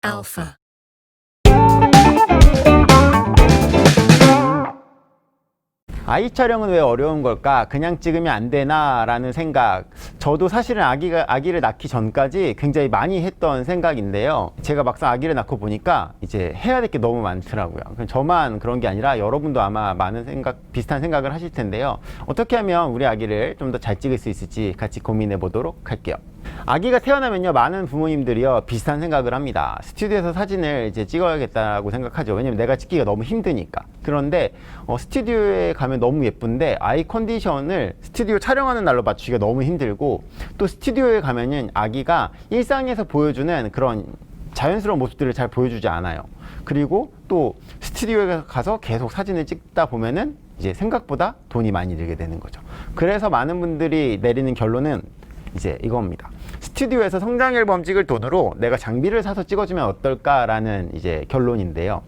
Alpha. 아이 촬영은 왜 어려운 걸까? 그냥 찍으면 안 되나? 라는 생각. 저도 사실은 아기를 낳기 전까지 굉장히 많이 했던 생각인데요. 제가 막상 아기를 낳고 보니까 이제 해야 될 게 너무 많더라고요. 저만 그런 게 아니라 여러분도 아마 비슷한 생각을 하실 텐데요. 어떻게 하면 우리 아기를 좀 더 잘 찍을 수 있을지 같이 고민해 보도록 할게요. 아기가 태어나면요, 많은 부모님들이요 비슷한 생각을 합니다. 스튜디오에서 사진을 이제 찍어야겠다고 생각하죠. 왜냐면 내가 찍기가 너무 힘드니까. 그런데 스튜디오에 가면 너무 예쁜데 아이 컨디션을 스튜디오 촬영하는 날로 맞추기가 너무 힘들고, 또 스튜디오에 가면은 아기가 일상에서 보여주는 그런 자연스러운 모습들을 잘 보여주지 않아요. 그리고 또 스튜디오에 가서 계속 사진을 찍다 보면은 이제 생각보다 돈이 많이 들게 되는 거죠. 그래서 많은 분들이 내리는 결론은 이제 이겁니다. 스튜디오에서 성장 앨범 찍을 돈으로 내가 장비를 사서 찍어주면 어떨까라는 이제 결론인데요.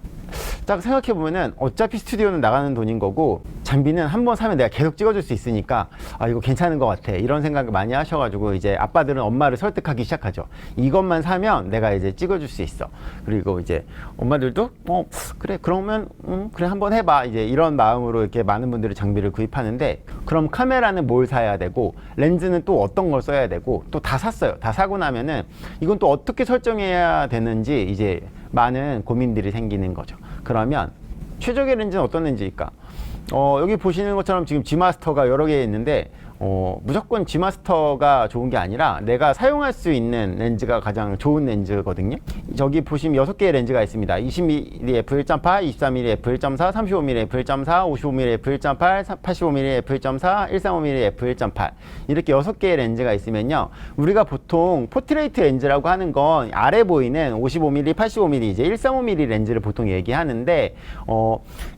딱 생각해보면은 어차피 스튜디오는 나가는 돈인 거고, 장비는 한번 사면 내가 계속 찍어줄 수 있으니까 이거 괜찮은 것 같아, 이런 생각을 많이 하셔가지고 이제 아빠들은 엄마를 설득하기 시작하죠. 이것만 사면 내가 이제 찍어줄 수 있어. 그리고 이제 엄마들도 그래, 그러면 그래, 한번 해봐, 이제 이런 마음으로 이렇게 많은 분들이 장비를 구입하는데, 그럼 카메라는 뭘 사야 되고, 렌즈는 또 어떤 걸 써야 되고, 또 다 샀어요. 다 사고 나면은 이건 또 어떻게 설정해야 되는지 이제 많은 고민들이 생기는 거죠. 그러면 최적의 렌즈는 어떤 렌즈일까? 여기 보시는 것처럼 지금 G마스터가 여러 개 있는데, 무조건 G마스터가 좋은 게 아니라 내가 사용할 수 있는 렌즈가 가장 좋은 렌즈거든요. 저기 보시면 6개의 렌즈가 있습니다. 20mm f1.8, 24mm f1.4, 35mm f1.4, 55mm f1.8, 85mm f1.4, 135mm f1.8, 이렇게 6개의 렌즈가 있으면요, 우리가 보통 포트레이트 렌즈라고 하는 건 아래 보이는 55mm, 85mm, 이제 135mm 렌즈를 보통 얘기하는데,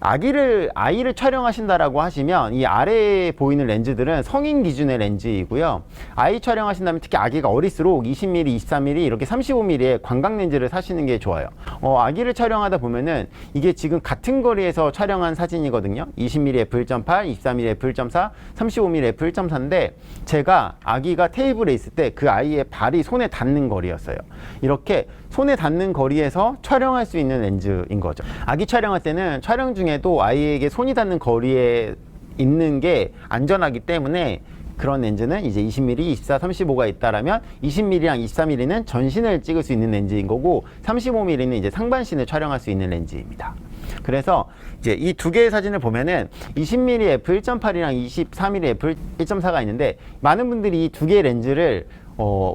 아이를 촬영하신다라고 하시면 이 아래에 보이는 렌즈들은 성인 기준의 렌즈이고요. 아이 촬영하신다면 특히 아기가 어릴수록 20mm, 24mm, 이렇게 35mm의 관광 렌즈를 사시는 게 좋아요. 아기를 촬영하다 보면은 이게 지금 같은 거리에서 촬영한 사진이거든요. 20mm f1.8, 24mm f1.4, 35mm f1.4인데 제가 아기가 테이블에 있을 때 그 아이의 발이 손에 닿는 거리였어요. 이렇게 손에 닿는 거리에서 촬영할 수 있는 렌즈인 거죠. 아기 촬영할 때는 촬영 중에도 아이에게 손이 닿는 거리에 있는 게 안전하기 때문에 그런 렌즈는 이제 20mm, 24, 35가 있다라면 20mm랑 24mm는 전신을 찍을 수 있는 렌즈인 거고, 35mm는 이제 상반신을 촬영할 수 있는 렌즈입니다. 그래서 이제 이 두 개의 사진을 보면은 20mm f1.8이랑 24mm f1.4가 있는데, 많은 분들이 이 두 개의 렌즈를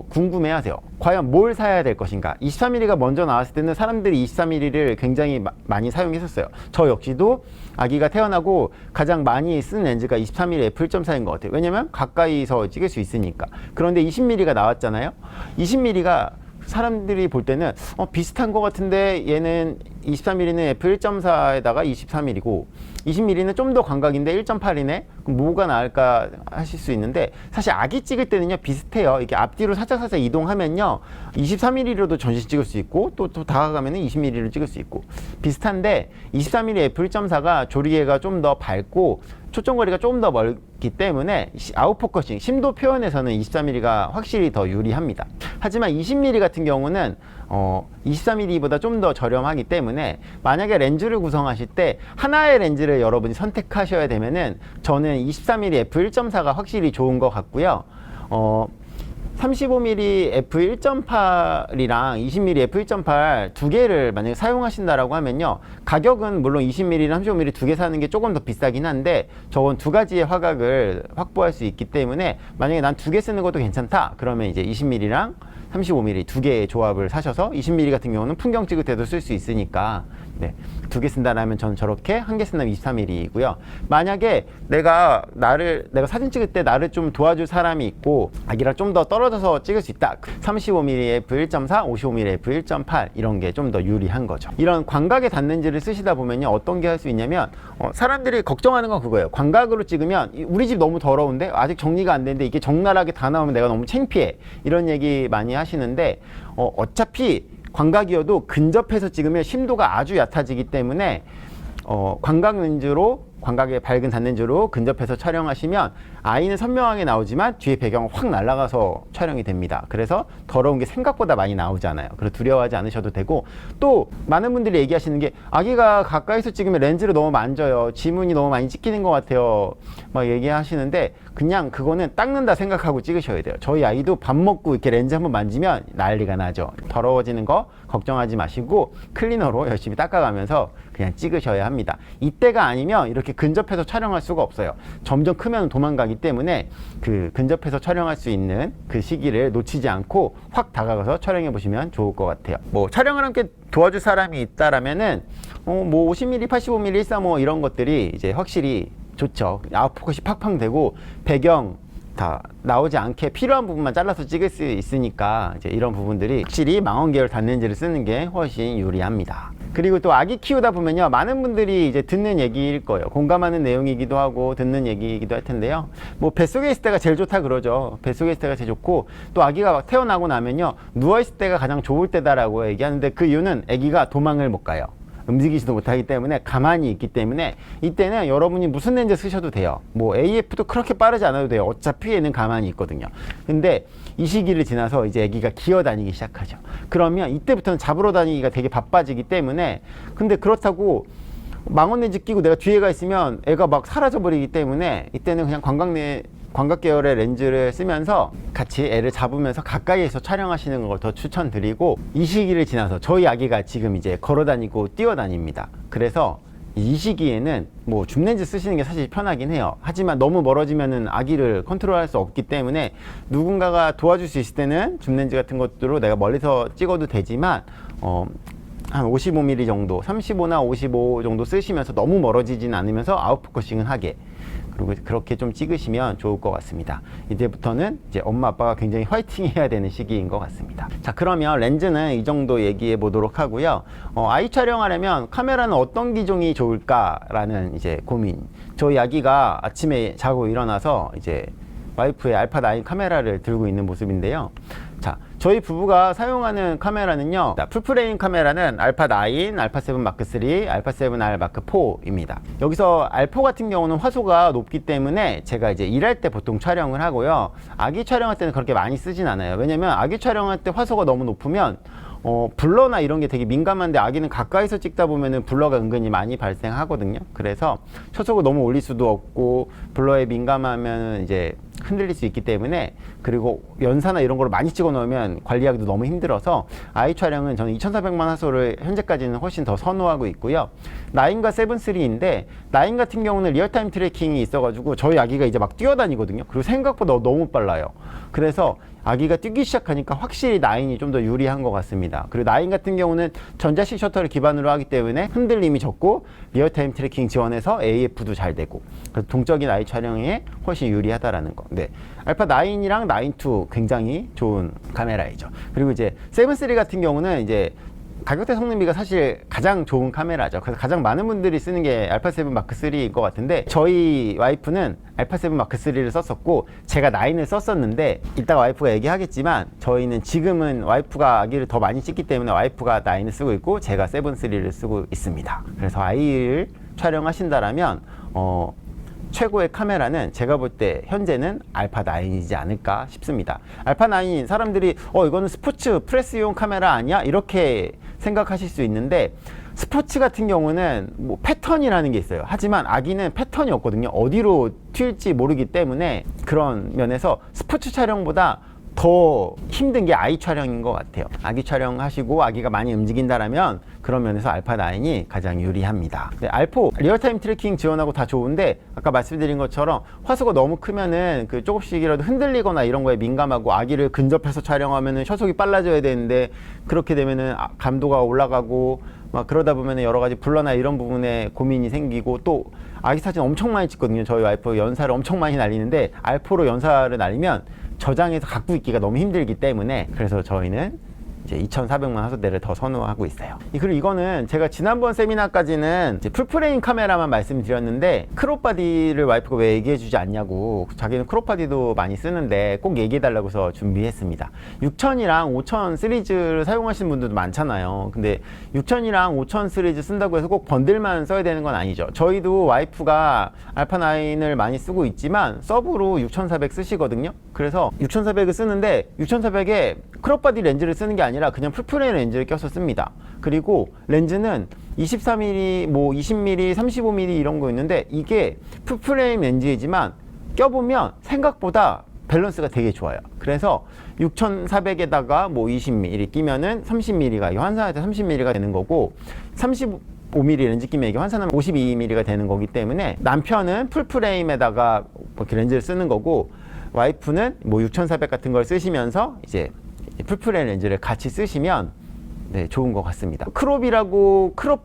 궁금해하세요. 과연 뭘 사야 될 것인가? 24mm가 먼저 나왔을 때는 사람들이 24mm를 굉장히 많이 사용했었어요. 저 역시도 아기가 태어나고 가장 많이 쓴 렌즈가 24mm f1.4인 것 같아요. 왜냐면 가까이서 찍을 수 있으니까. 그런데 20mm가 나왔잖아요. 20mm가 사람들이 볼 때는 비슷한 것 같은데 얘는 24mm는 f1.4에다가 23mm고 20mm는 좀 더 광각인데 1.8이네? 그럼 뭐가 나을까 하실 수 있는데, 사실 아기 찍을 때는요 비슷해요. 이렇게 앞뒤로 살짝 이동하면요 23mm로도 전신 찍을 수 있고, 또 다가가면은 20mm로 찍을 수 있고 비슷한데, 24mm f1.4가 조리개가 좀 더 밝고 초점거리가 좀 더 멀기 때문에 아웃포커싱, 심도 표현에서는 24mm가 확실히 더 유리합니다. 하지만 20mm 같은 경우는 24mm보다 좀 더 저렴하기 때문에 만약에 렌즈를 구성하실 때 하나의 렌즈를 여러분이 선택하셔야 되면은 저는 24mm f1.4가 확실히 좋은 것 같고요. 35mm f1.8이랑 20mm f1.8 두 개를 만약에 사용하신다라고 하면요, 가격은 물론 20mm랑 35mm 두 개 사는 게 조금 더 비싸긴 한데, 저건 두 가지의 화각을 확보할 수 있기 때문에 만약에 난 두 개 쓰는 것도 괜찮다 그러면 이제 20mm랑 35mm 두 개의 조합을 사셔서, 20mm 같은 경우는 풍경 찍을 때도 쓸 수 있으니까 두 개 쓴다라면 저는 저렇게, 한 개 쓴다면 24mm이고요. 만약에 내가 사진 찍을 때 나를 좀 도와줄 사람이 있고 아기랑 좀 더 떨어져서 찍을 수 있다, 35mm f1.4, 55mm f1.8 이런 게 좀 더 유리한 거죠. 이런 광각의 단렌즈를 쓰시다 보면요, 어떤 게 할 수 있냐면, 사람들이 걱정하는 건 그거예요. 광각으로 찍으면 우리 집 너무 더러운데, 아직 정리가 안 됐는데 이게 적나라하게 다 나오면 내가 너무 창피해, 이런 얘기 많이 하시는데, 어차피 광각이어도 근접해서 찍으면 심도가 아주 얕아지기 때문에 광각 렌즈로 광각의 밝은 단렌즈로 근접해서 촬영하시면 아이는 선명하게 나오지만 뒤에 배경은 확 날아가서 촬영이 됩니다. 그래서 더러운 게 생각보다 많이 나오잖아요. 그래서 두려워하지 않으셔도 되고, 또 많은 분들이 얘기하시는 게 아기가 가까이서 찍으면 렌즈를 너무 만져요, 지문이 너무 많이 찍히는 것 같아요, 막 얘기하시는데 그냥 그거는 닦는다 생각하고 찍으셔야 돼요. 저희 아이도 밥 먹고 이렇게 렌즈 한번 만지면 난리가 나죠. 더러워지는 거 걱정하지 마시고 클리너로 열심히 닦아가면서 그냥 찍으셔야 합니다. 이때가 아니면 이렇게 근접해서 촬영할 수가 없어요. 점점 크면 도망가기 때문에 그 근접해서 촬영할 수 있는 그 시기를 놓치지 않고 확 다가가서 촬영해 보시면 좋을 것 같아요. 뭐 촬영을 함께 도와줄 사람이 있다라면은 뭐 50mm, 85mm, 135 이런 것들이 이제 확실히 좋죠. 아웃포커스 팍팍 되고 배경 다 나오지 않게 필요한 부분만 잘라서 찍을 수 있으니까 이제 이런 부분들이 확실히 망원 계열 단렌즈를 쓰는 게 훨씬 유리합니다. 그리고 또 아기 키우다 보면요, 많은 분들이 이제 듣는 얘기일 거예요. 공감하는 내용이기도 하고 듣는 얘기이기도 할 텐데요, 뭐 뱃속에 있을 때가 제일 좋다 그러죠. 뱃속에 있을 때가 제일 좋고, 또 아기가 막 태어나고 나면요 누워있을 때가 가장 좋을 때다라고 얘기하는데, 그 이유는 아기가 도망을 못 가요. 움직이지도 못하기 때문에 가만히 있기 때문에 이때는 여러분이 무슨 렌즈 쓰셔도 돼요. 뭐 AF도 그렇게 빠르지 않아도 돼요. 어차피 얘는 가만히 있거든요. 근데 이 시기를 지나서 이제 아기가 기어다니기 시작하죠. 그러면 이때부터는 잡으러 다니기가 되게 바빠지기 때문에, 근데 그렇다고 망원 렌즈 끼고 내가 뒤에 가 있으면 애가 막 사라져 버리기 때문에 이때는 그냥 광각 계열의 렌즈를 쓰면서 같이 애를 잡으면서 가까이에서 촬영하시는 걸 더 추천드리고, 이 시기를 지나서 저희 아기가 지금 이제 걸어다니고 뛰어다닙니다. 그래서 이 시기에는 뭐 줌렌즈 쓰시는 게 사실 편하긴 해요. 하지만 너무 멀어지면은 아기를 컨트롤할 수 없기 때문에 누군가가 도와줄 수 있을 때는 줌렌즈 같은 것들로 내가 멀리서 찍어도 되지만 한 55mm 정도, 35나 55 정도 쓰시면서 너무 멀어지진 않으면서 아웃포커싱은 하게, 그리고 그렇게 좀 찍으시면 좋을 것 같습니다. 이제부터는 이제 엄마 아빠가 굉장히 화이팅 해야 되는 시기인 것 같습니다. 자, 그러면 렌즈는 이 정도 얘기해 보도록 하고요. 아이 촬영하려면 카메라는 어떤 기종이 좋을까라는 이제 고민. 저희 아기가 아침에 자고 일어나서 이제 와이프의 알파9 카메라를 들고 있는 모습인데요. 자, 저희 부부가 사용하는 카메라는요, 풀프레임 카메라는 알파9, 알파7 마크3, 알파7R 마크4입니다. 여기서 알파 같은 경우는 화소가 높기 때문에 제가 이제 일할 때 보통 촬영을 하고요, 아기 촬영할 때는 그렇게 많이 쓰진 않아요. 왜냐면 아기 촬영할 때 화소가 너무 높으면 블러나 이런 게 되게 민감한데, 아기는 가까이서 찍다 보면은 블러가 은근히 많이 발생하거든요. 그래서 초속을 너무 올릴 수도 없고 블러에 민감하면 이제 흔들릴 수 있기 때문에, 그리고 연사나 이런 걸 많이 찍어 놓으면 관리하기도 너무 힘들어서 아이 촬영은 저는 2400만 화소를 현재까지는 훨씬 더 선호하고 있고요. 9과 7-3인데 9 같은 경우는 리얼타임 트래킹이 있어가지고 저희 아기가 이제 막 뛰어다니거든요. 그리고 생각보다 너무 빨라요. 그래서 아기가 뛰기 시작하니까 확실히 9이 좀 더 유리한 것 같습니다. 그리고 9 같은 경우는 전자식 셔터를 기반으로 하기 때문에 흔들림이 적고 리얼타임 트래킹 지원해서 AF도 잘 되고, 그래서 동적인 아이 촬영에 훨씬 유리하다라는 거. 네, 알파9이랑 9-2 굉장히 좋은 카메라이죠. 그리고 이제 7-3 같은 경우는 이제 가격대 성능비가 사실 가장 좋은 카메라죠. 그래서 가장 많은 분들이 쓰는 게 알파7 마크3일 것 같은데, 저희 와이프는 알파7 마크3를 썼었고 제가 9을 썼었는데, 이따가 와이프가 얘기하겠지만 저희는 지금은 와이프가 아기를 더 많이 찍기 때문에 와이프가 9을 쓰고 있고 제가 7-3를 쓰고 있습니다. 그래서 아이를 촬영하신다라면 최고의 카메라는 제가 볼 때 현재는 알파9이지 않을까 싶습니다. 알파9 사람들이 이거는 스포츠 프레스용 카메라 아니야? 이렇게 생각하실 수 있는데, 스포츠 같은 경우는 뭐 패턴이라는 게 있어요. 하지만 아기는 패턴이 없거든요. 어디로 튈지 모르기 때문에 그런 면에서 스포츠 촬영보다 더 힘든 게 아이 촬영인 것 같아요. 아기 촬영하시고 아기가 많이 움직인다라면 그런 면에서 알파9이 가장 유리합니다. 네, 알포 리얼타임 트래킹 지원하고 다 좋은데, 아까 말씀드린 것처럼 화소가 너무 크면은 그 조금씩이라도 흔들리거나 이런 거에 민감하고, 아기를 근접해서 촬영하면은 shots속이 빨라져야 되는데 그렇게 되면은 감도가 올라가고 막 그러다 보면은 여러 가지 블러나 이런 부분에 고민이 생기고, 또 아기 사진 엄청 많이 찍거든요. 저희 와이프 연사를 엄청 많이 날리는데 알포로 연사를 날리면 저장해서 갖고 있기가 너무 힘들기 때문에, 그래서 저희는 이제 2,400만 화소대를 더 선호하고 있어요. 그리고 이거는 제가 지난번 세미나까지는 이제 풀프레임 카메라만 말씀드렸는데 크롭 바디를 와이프가 왜 얘기해주지 않냐고, 자기는 크롭 바디도 많이 쓰는데 꼭 얘기해달라고 해서 준비했습니다. 6000이랑 5000 시리즈를 사용하시는 분들도 많잖아요. 근데 6000이랑 5000 시리즈 쓴다고 해서 꼭 번들만 써야 되는 건 아니죠. 저희도 와이프가 알파9을 많이 쓰고 있지만 서브로 6400 쓰시거든요. 그래서 6400을 쓰는데 6400에 크롭 바디 렌즈를 쓰는 게 아니라 그냥 풀프레임 렌즈를 껴서 씁니다. 그리고 렌즈는 24mm, 뭐 20mm, 35mm 이런 거 있는데 이게 풀프레임 렌즈이지만 껴보면 생각보다 밸런스가 되게 좋아요. 그래서 6400에다가 뭐 20mm 끼면은 30mm가, 환산할 때 30mm가 되는 거고, 35mm 렌즈 끼면 이게 환산하면 52mm가 되는 거기 때문에 남편은 풀프레임에다가 이렇게 렌즈를 쓰는 거고, 와이프는 뭐 6400 같은 걸 쓰시면서 이제 풀프레임 렌즈를 같이 쓰시면 네, 좋은 것 같습니다. 크롭이라고 크롭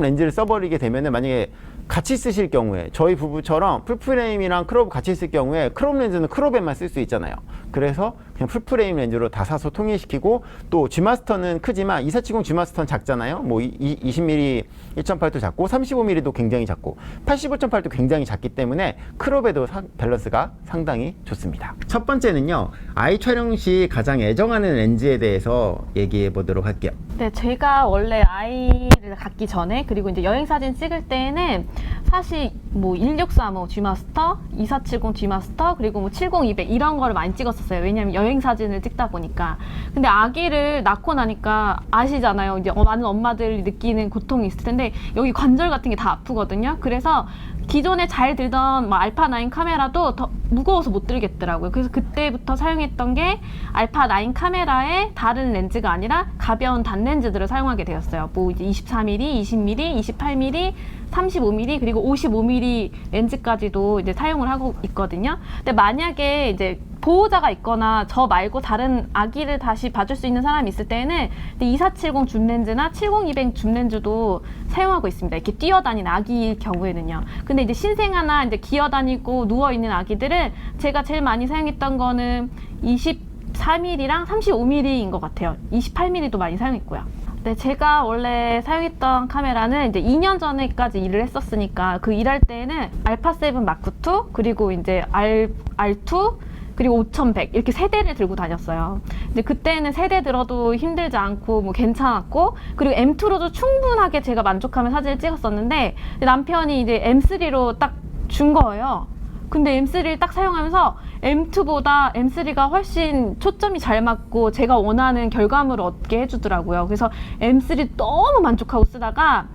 렌즈를 써버리게 되면은, 만약에 같이 쓰실 경우에, 저희 부부처럼 풀프레임이랑 크롭 같이 쓸 경우에 크롭 렌즈는 크롭에만 쓸 수 있잖아요. 그래서 그냥 풀프레임 렌즈로 다 사서 통일시키고, 또 G마스터는 크지만 2470 G마스터는 작잖아요. 뭐 20mm 1.8도 작고 35mm도 굉장히 작고 85.8도 굉장히 작기 때문에 크롭에도 밸런스가 상당히 좋습니다. 첫 번째는요, 아이 촬영 시 가장 애정하는 렌즈에 대해서 얘기해 보도록 할게요. 네, 제가 원래 아이를 갖기 전에, 그리고 이제 여행 사진 찍을 때는 사실 뭐 1635 G마스터, 2470 G마스터, 그리고 뭐 70200 이런 거를 많이 찍었었어요. 왜냐면 여행 사진을 찍다 보니까. 근데 아기를 낳고 나니까 아시잖아요. 이제 많은 엄마들이 느끼는 고통이 있을 텐데 여기 관절 같은 게 다 아프거든요. 그래서 기존에 잘 들던 뭐 알파9 카메라도 더 무거워서 못 들겠더라고요. 그래서 그때부터 사용했던 게 알파9 카메라의 다른 렌즈가 아니라 가벼운 단렌즈들을 사용하게 되었어요. 뭐 이제 24mm, 20mm, 28mm, 35mm 그리고 55mm 렌즈까지도 이제 사용을 하고 있거든요. 근데 만약에 이제 보호자가 있거나 저 말고 다른 아기를 다시 봐줄 수 있는 사람이 있을 때는 2470 줌렌즈나 70200 줌렌즈도 사용하고 있습니다. 이렇게 뛰어다니는 아기일 경우에는요. 근데 이제 신생아나 이제 기어다니고 누워있는 아기들은 제가 제일 많이 사용했던 거는 24mm랑 35mm인 것 같아요. 28mm도 많이 사용했고요. 네, 제가 원래 사용했던 카메라는 이제 2년 전에까지 일을 했었으니까 그 일할 때는 알파7 마크2 그리고 이제 R2 그리고 5100 이렇게 세 대를 들고 다녔어요. 근데 그때는 세 대 들어도 힘들지 않고 뭐 괜찮았고, 그리고 M2로도 충분하게 제가 만족하며 사진을 찍었었는데 남편이 이제 M3로 딱 준 거예요. 근데 M3를 딱 사용하면서 M2보다 M3가 훨씬 초점이 잘 맞고 제가 원하는 결과물을 얻게 해주더라고요. 그래서 M3 너무 만족하고 쓰다가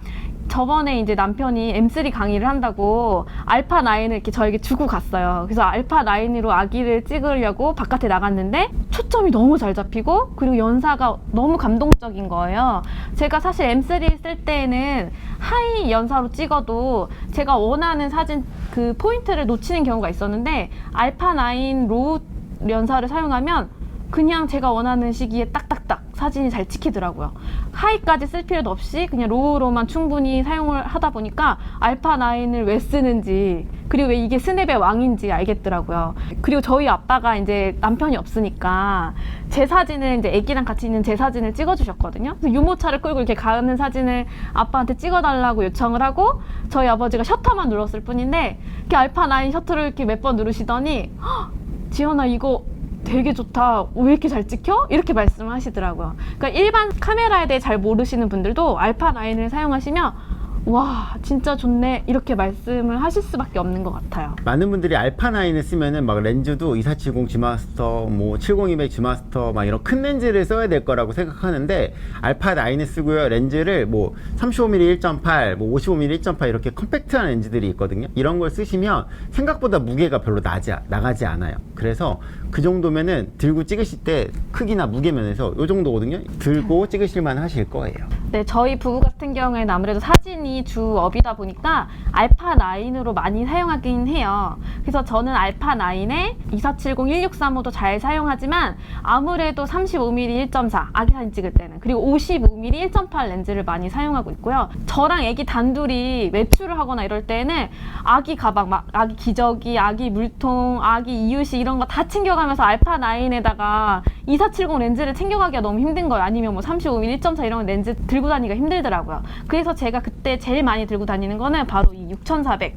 저번에 이제 남편이 M3 강의를 한다고 알파9을 이렇게 저에게 주고 갔어요. 그래서 알파9으로 아기를 찍으려고 바깥에 나갔는데 초점이 너무 잘 잡히고 그리고 연사가 너무 감동적인 거예요. 제가 사실 M3 쓸 때는 하이 연사로 찍어도 제가 원하는 사진 그 포인트를 놓치는 경우가 있었는데 알파9 로우 연사를 사용하면 그냥 제가 원하는 시기에 딱딱딱 사진이 잘 찍히더라고요. 하이까지 쓸 필요도 없이 그냥 로우로만 충분히 사용을 하다 보니까 알파9을 왜 쓰는지, 그리고 왜 이게 스냅의 왕인지 알겠더라고요. 그리고 저희 아빠가 이제 남편이 없으니까 제 사진을 이제 애기랑 같이 있는 제 사진을 찍어주셨거든요. 그래서 유모차를 끌고 이렇게 가는 사진을 아빠한테 찍어달라고 요청을 하고 저희 아버지가 셔터만 눌렀을 뿐인데 이렇게 알파9 셔터를 이렇게 몇 번 누르시더니 지연아 이거 되게 좋다. 왜 이렇게 잘 찍혀? 이렇게 말씀을 하시더라고요. 그러니까 일반 카메라에 대해 잘 모르시는 분들도 알파9을 사용하시면 와 진짜 좋네 이렇게 말씀을 하실 수밖에 없는 것 같아요. 많은 분들이 알파9을 쓰면은 막 렌즈도 2470 G마스터, 뭐 70200 G마스터 막 이런 큰 렌즈를 써야 될 거라고 생각하는데 알파9을 쓰고요. 렌즈를 뭐 35mm 1.8, 뭐 55mm 1.8 이렇게 컴팩트한 렌즈들이 있거든요. 이런 걸 쓰시면 생각보다 무게가 별로 나가지 않아요. 그래서 그 정도면은 들고 찍으실 때 크기나 무게 면에서 이 정도거든요. 들고 찍으실만 하실 거예요. 네, 저희 부부 같은 경우에는 아무래도 사진이 주업이다 보니까 알파9으로 많이 사용하긴 해요. 그래서 저는 알파9에 2470 1635도 잘 사용하지만 아무래도 35mm 1.4 아기 사진 찍을 때는, 그리고 55mm 1.8 렌즈를 많이 사용하고 있고요. 저랑 애기 단둘이 외출을 하거나 이럴 때는 아기 가방, 막 아기 기저귀, 아기 물통, 아기 이유식 이런 거 다 챙겨가 촬영하면서 알파 9에다가 2470 렌즈를 챙겨가기가 너무 힘든 거예요. 아니면 뭐 35mm 1.4 이런 렌즈 들고 다니기가 힘들더라고요. 그래서 제가 그때 제일 많이 들고 다니는 거는 바로 이 6400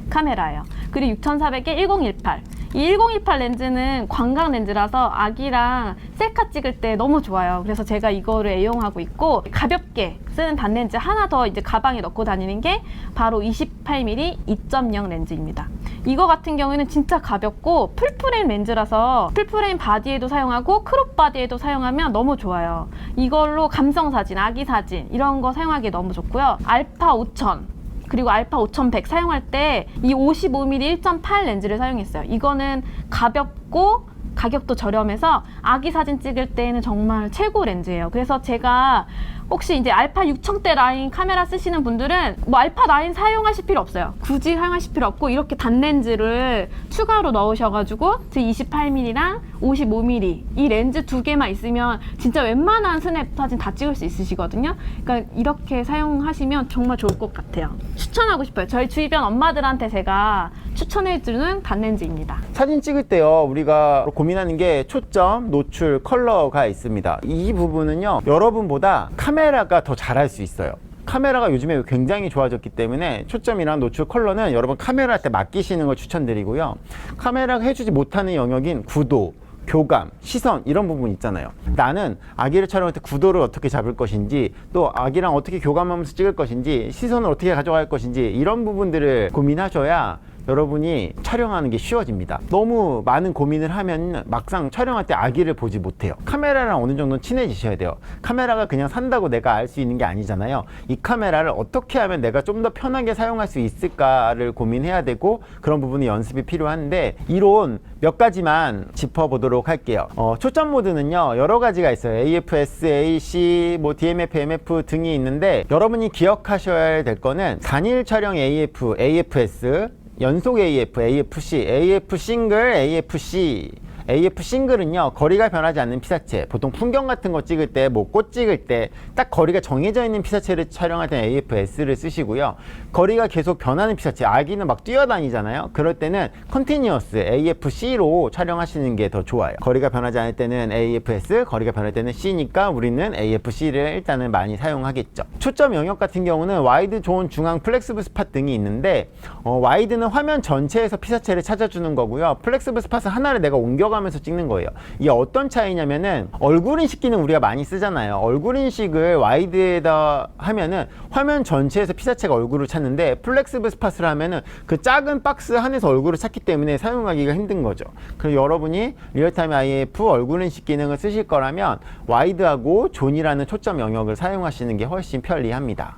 카메라예요. 그리고 6400에 1018. 이 1018 렌즈는 광각 렌즈라서 아기랑 셀카 찍을 때 너무 좋아요. 그래서 제가 이거를 애용하고 있고, 가볍게 쓰는 단렌즈 하나 더 이제 가방에 넣고 다니는 게 바로 28mm 2.0 렌즈입니다. 이거 같은 경우에는 진짜 가볍고 풀프레임 렌즈라서 풀프레임 바디에도 사용하고 크롭 바디에도 사용하면 너무 좋아요. 이걸로 감성 사진, 아기 사진 이런 거 사용하기 너무 좋고요. 알파 5000 그리고 알파 5100 사용할 때 이 55mm 1.8 렌즈를 사용했어요. 이거는 가볍고 가격도 저렴해서 아기 사진 찍을 때는 정말 최고 렌즈예요. 그래서 제가 혹시 이제 알파 6000대 라인 카메라 쓰시는 분들은 뭐 알파 9 사용하실 필요 없어요. 굳이 사용하실 필요 없고 이렇게 단렌즈를 추가로 넣으셔가지고 제 28mm랑 55mm 이 렌즈 두 개만 있으면 진짜 웬만한 스냅 사진 다 찍을 수 있으시거든요. 그러니까 이렇게 사용하시면 정말 좋을 것 같아요. 추천하고 싶어요. 저희 주변 엄마들한테 제가 추천해주는 단렌즈입니다. 사진 찍을 때요, 우리가 고민하는 게 초점, 노출, 컬러가 있습니다. 이 부분은요, 여러분보다 카메라가 더 잘할 수 있어요. 카메라가 요즘에 굉장히 좋아졌기 때문에 초점이랑 노출, 컬러는 여러분 카메라한테 맡기시는 걸 추천드리고요. 카메라가 해주지 못하는 영역인 구도, 교감, 시선 이런 부분 있잖아요. 나는 아기를 촬영할 때 구도를 어떻게 잡을 것인지, 또 아기랑 어떻게 교감하면서 찍을 것인지, 시선을 어떻게 가져갈 것인지 이런 부분들을 고민하셔야 여러분이 촬영하는 게 쉬워집니다. 너무 많은 고민을 하면 막상 촬영할 때 아기를 보지 못해요. 카메라랑 어느 정도 친해지셔야 돼요. 카메라가 그냥 산다고 내가 알 수 있는 게 아니잖아요. 이 카메라를 어떻게 하면 내가 좀 더 편하게 사용할 수 있을까를 고민해야 되고, 그런 부분이 연습이 필요한데, 이론 몇 가지만 짚어보도록 할게요. 초점 모드는요, 여러 가지가 있어요. AFS, AC, 뭐 DMF, MF 등이 있는데, 여러분이 기억하셔야 될 거는 단일 촬영 AF, AFS, 연속 AF, AFC, AF 싱글, AFC. AF 싱글은요, 거리가 변하지 않는 피사체. 보통 풍경 같은 거 찍을 때, 뭐 꽃 찍을 때 딱 거리가 정해져 있는 피사체를 촬영할 때는 AFS를 쓰시고요. 거리가 계속 변하는 피사체, 아기는 막 뛰어다니잖아요. 그럴 때는 컨티뉴어스 AFC로 촬영하시는 게 더 좋아요. 거리가 변하지 않을 때는 AFS, 거리가 변할 때는 C니까 우리는 AFC를 일단은 많이 사용하겠죠. 초점 영역 같은 경우는 와이드, 존, 중앙, 플렉스블 스팟 등이 있는데, 와이드는 화면 전체에서 피사체를 찾아주는 거고요. 플렉스블 스팟은 하나를 내가 옮겨가면서 찍는 거예요. 이게 어떤 차이냐면은, 얼굴 인식기는 우리가 많이 쓰잖아요. 얼굴 인식을 와이드에다 하면은 화면 전체에서 피사체가 얼굴을 찾는데, 플렉스블 스팟을 하면은 그 작은 박스 안에서 얼굴을 찾기 때문에 사용하기가 힘든 거죠. 그래서 여러분이 리얼타임 IF 얼굴 인식 기능을 쓰실 거라면 와이드하고 존이라는 초점 영역을 사용하시는 게 훨씬 편리합니다.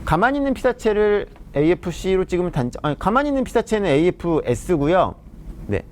가만히 있는 피사체를 AFC로 찍으면 가만히 있는 피사체는 AFS고요. 네.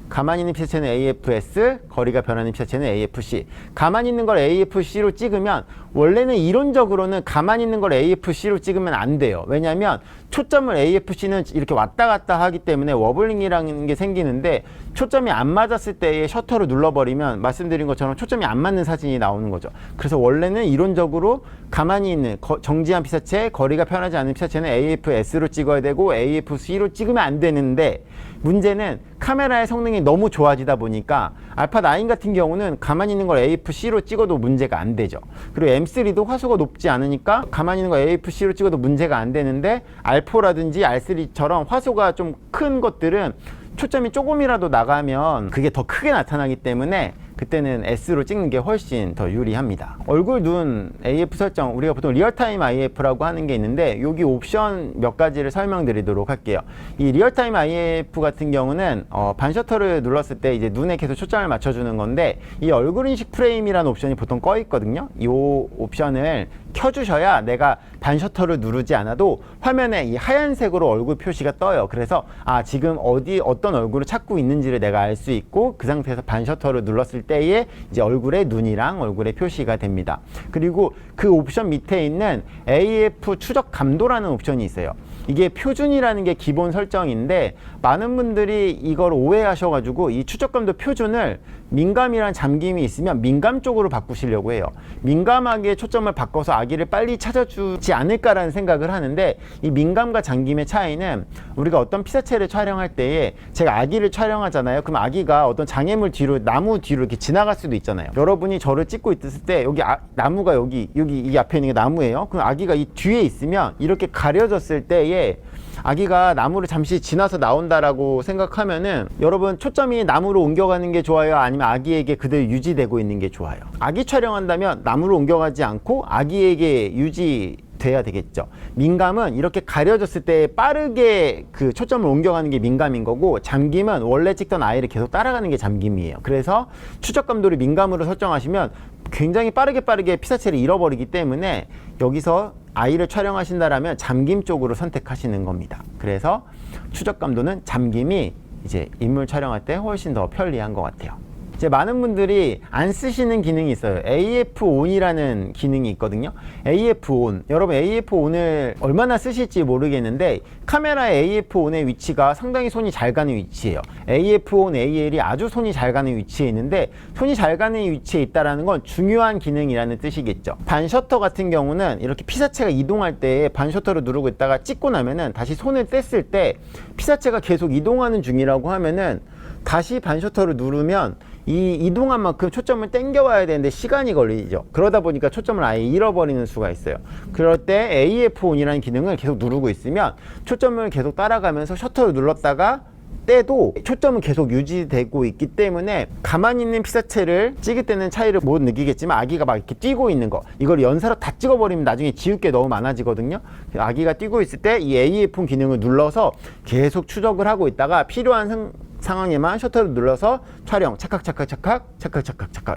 가만히 있는 피사체는 AFS, 거리가 변하는 피사체는 AFC. 가만히 있는 걸 AFC로 찍으면, 원래는 이론적으로는 가만히 있는 걸 AFC로 찍으면 안 돼요. 왜냐하면 초점을 AFC는 이렇게 왔다 갔다 하기 때문에 워블링이라는 게 생기는데, 초점이 안 맞았을 때에 셔터를 눌러버리면 말씀드린 것처럼 초점이 안 맞는 사진이 나오는 거죠. 그래서 원래는 이론적으로 가만히 있는 정지한 피사체, 거리가 변하지 않는 피사체는 AFS로 찍어야 되고 AFC로 찍으면 안 되는데, 문제는 카메라의 성능이 너무 좋아지다 보니까 알파 9 같은 경우는 가만히 있는 걸 AFC로 찍어도 문제가 안 되죠. 그리고 M3도 화소가 높지 않으니까 가만히 있는 걸 AFC로 찍어도 문제가 안 되는데, R4라든지 R3처럼 화소가 좀 큰 것들은 초점이 조금이라도 나가면 그게 더 크게 나타나기 때문에 그때는 S로 찍는 게 훨씬 더 유리합니다. 얼굴, 눈, AF 설정, 우리가 보통 리얼타임 IF라고 하는 게 있는데, 여기 옵션 몇 가지를 설명드리도록 할게요. 이 리얼타임 IF 같은 경우는 반셔터를 눌렀을 때 이제 눈에 계속 초점을 맞춰주는 건데, 이 얼굴 인식 프레임이라는 옵션이 보통 꺼 있거든요. 이 옵션을 켜주셔야 내가 반셔터를 누르지 않아도 화면에 이 하얀색으로 얼굴 표시가 떠요. 그래서 지금 어떤 얼굴을 찾고 있는지를 내가 알 수 있고, 그 상태에서 반셔터를 눌렀을 때에 이제 얼굴에 눈이랑 얼굴에 표시가 됩니다. 그리고 그 옵션 밑에 있는 AF 추적 감도라는 옵션이 있어요. 이게 표준이라는 게 기본 설정인데, 많은 분들이 이걸 오해하셔가지고 이 추적 감도 표준을 민감이란 잠김이 있으면 민감 쪽으로 바꾸시려고 해요. 민감하게 초점을 바꿔서 아기를 빨리 찾아주지 않을까라는 생각을 하는데, 이 민감과 잠김의 차이는 우리가 어떤 피사체를 촬영할 때에 제가 아기를 촬영하잖아요. 그럼 아기가 어떤 장애물 뒤로, 나무 뒤로 이렇게 지나갈 수도 있잖아요. 여러분이 저를 찍고 있을 때 여기 나무가 여기 이 앞에 있는 게 나무예요. 그럼 아기가 이 뒤에 있으면 이렇게 가려졌을 때에 아기가 나무를 잠시 지나서 나온다라고 생각하면은, 여러분 초점이 나무로 옮겨가는 게 좋아요, 아니면 아기에게 그대로 유지되고 있는 게 좋아요? 아기 촬영한다면 나무로 옮겨가지 않고 아기에게 유지돼야 되겠죠. 민감은 이렇게 가려졌을 때 빠르게 그 초점을 옮겨가는 게 민감인 거고, 잠김은 원래 찍던 아이를 계속 따라가는 게 잠김이에요. 그래서 추적 감도를 민감으로 설정하시면 굉장히 빠르게 피사체를 잃어버리기 때문에 여기서 아이를 촬영하신다라면 잠김 쪽으로 선택하시는 겁니다. 그래서 추적 감도는 잠김이 이제 인물 촬영할 때 훨씬 더 편리한 것 같아요. 이제 많은 분들이 안 쓰시는 기능이 있어요. AF ON이라는 기능이 있거든요. AF ON. 여러분 AF ON을 얼마나 쓰실지 모르겠는데, 카메라의 AF ON의 위치가 상당히 손이 잘 가는 위치예요. AF ON AL이 아주 손이 잘 가는 위치에 있는데, 손이 잘 가는 위치에 있다는 건 중요한 기능이라는 뜻이겠죠. 반셔터 같은 경우는 이렇게 피사체가 이동할 때 반셔터를 누르고 있다가 찍고 나면은 다시 손을 뗐을 때 피사체가 계속 이동하는 중이라고 하면은 다시 반셔터를 누르면 이 이동한 만큼 초점을 당겨와야 되는데 시간이 걸리죠. 그러다 보니까 초점을 아예 잃어버리는 수가 있어요. 그럴 때 AF ON이라는 기능을 계속 누르고 있으면 초점을 계속 따라가면서 셔터를 눌렀다가 떼도 초점은 계속 유지되고 있기 때문에 가만히 있는 피사체를 찍을 때는 차이를 못 느끼겠지만, 아기가 막 이렇게 뛰고 있는 거, 이걸 연사로 다 찍어버리면 나중에 지울 게 너무 많아지거든요. 아기가 뛰고 있을 때 이 AF ON 기능을 눌러서 계속 추적을 하고 있다가 필요한 상황에만 셔터를 눌러서 촬영, 착각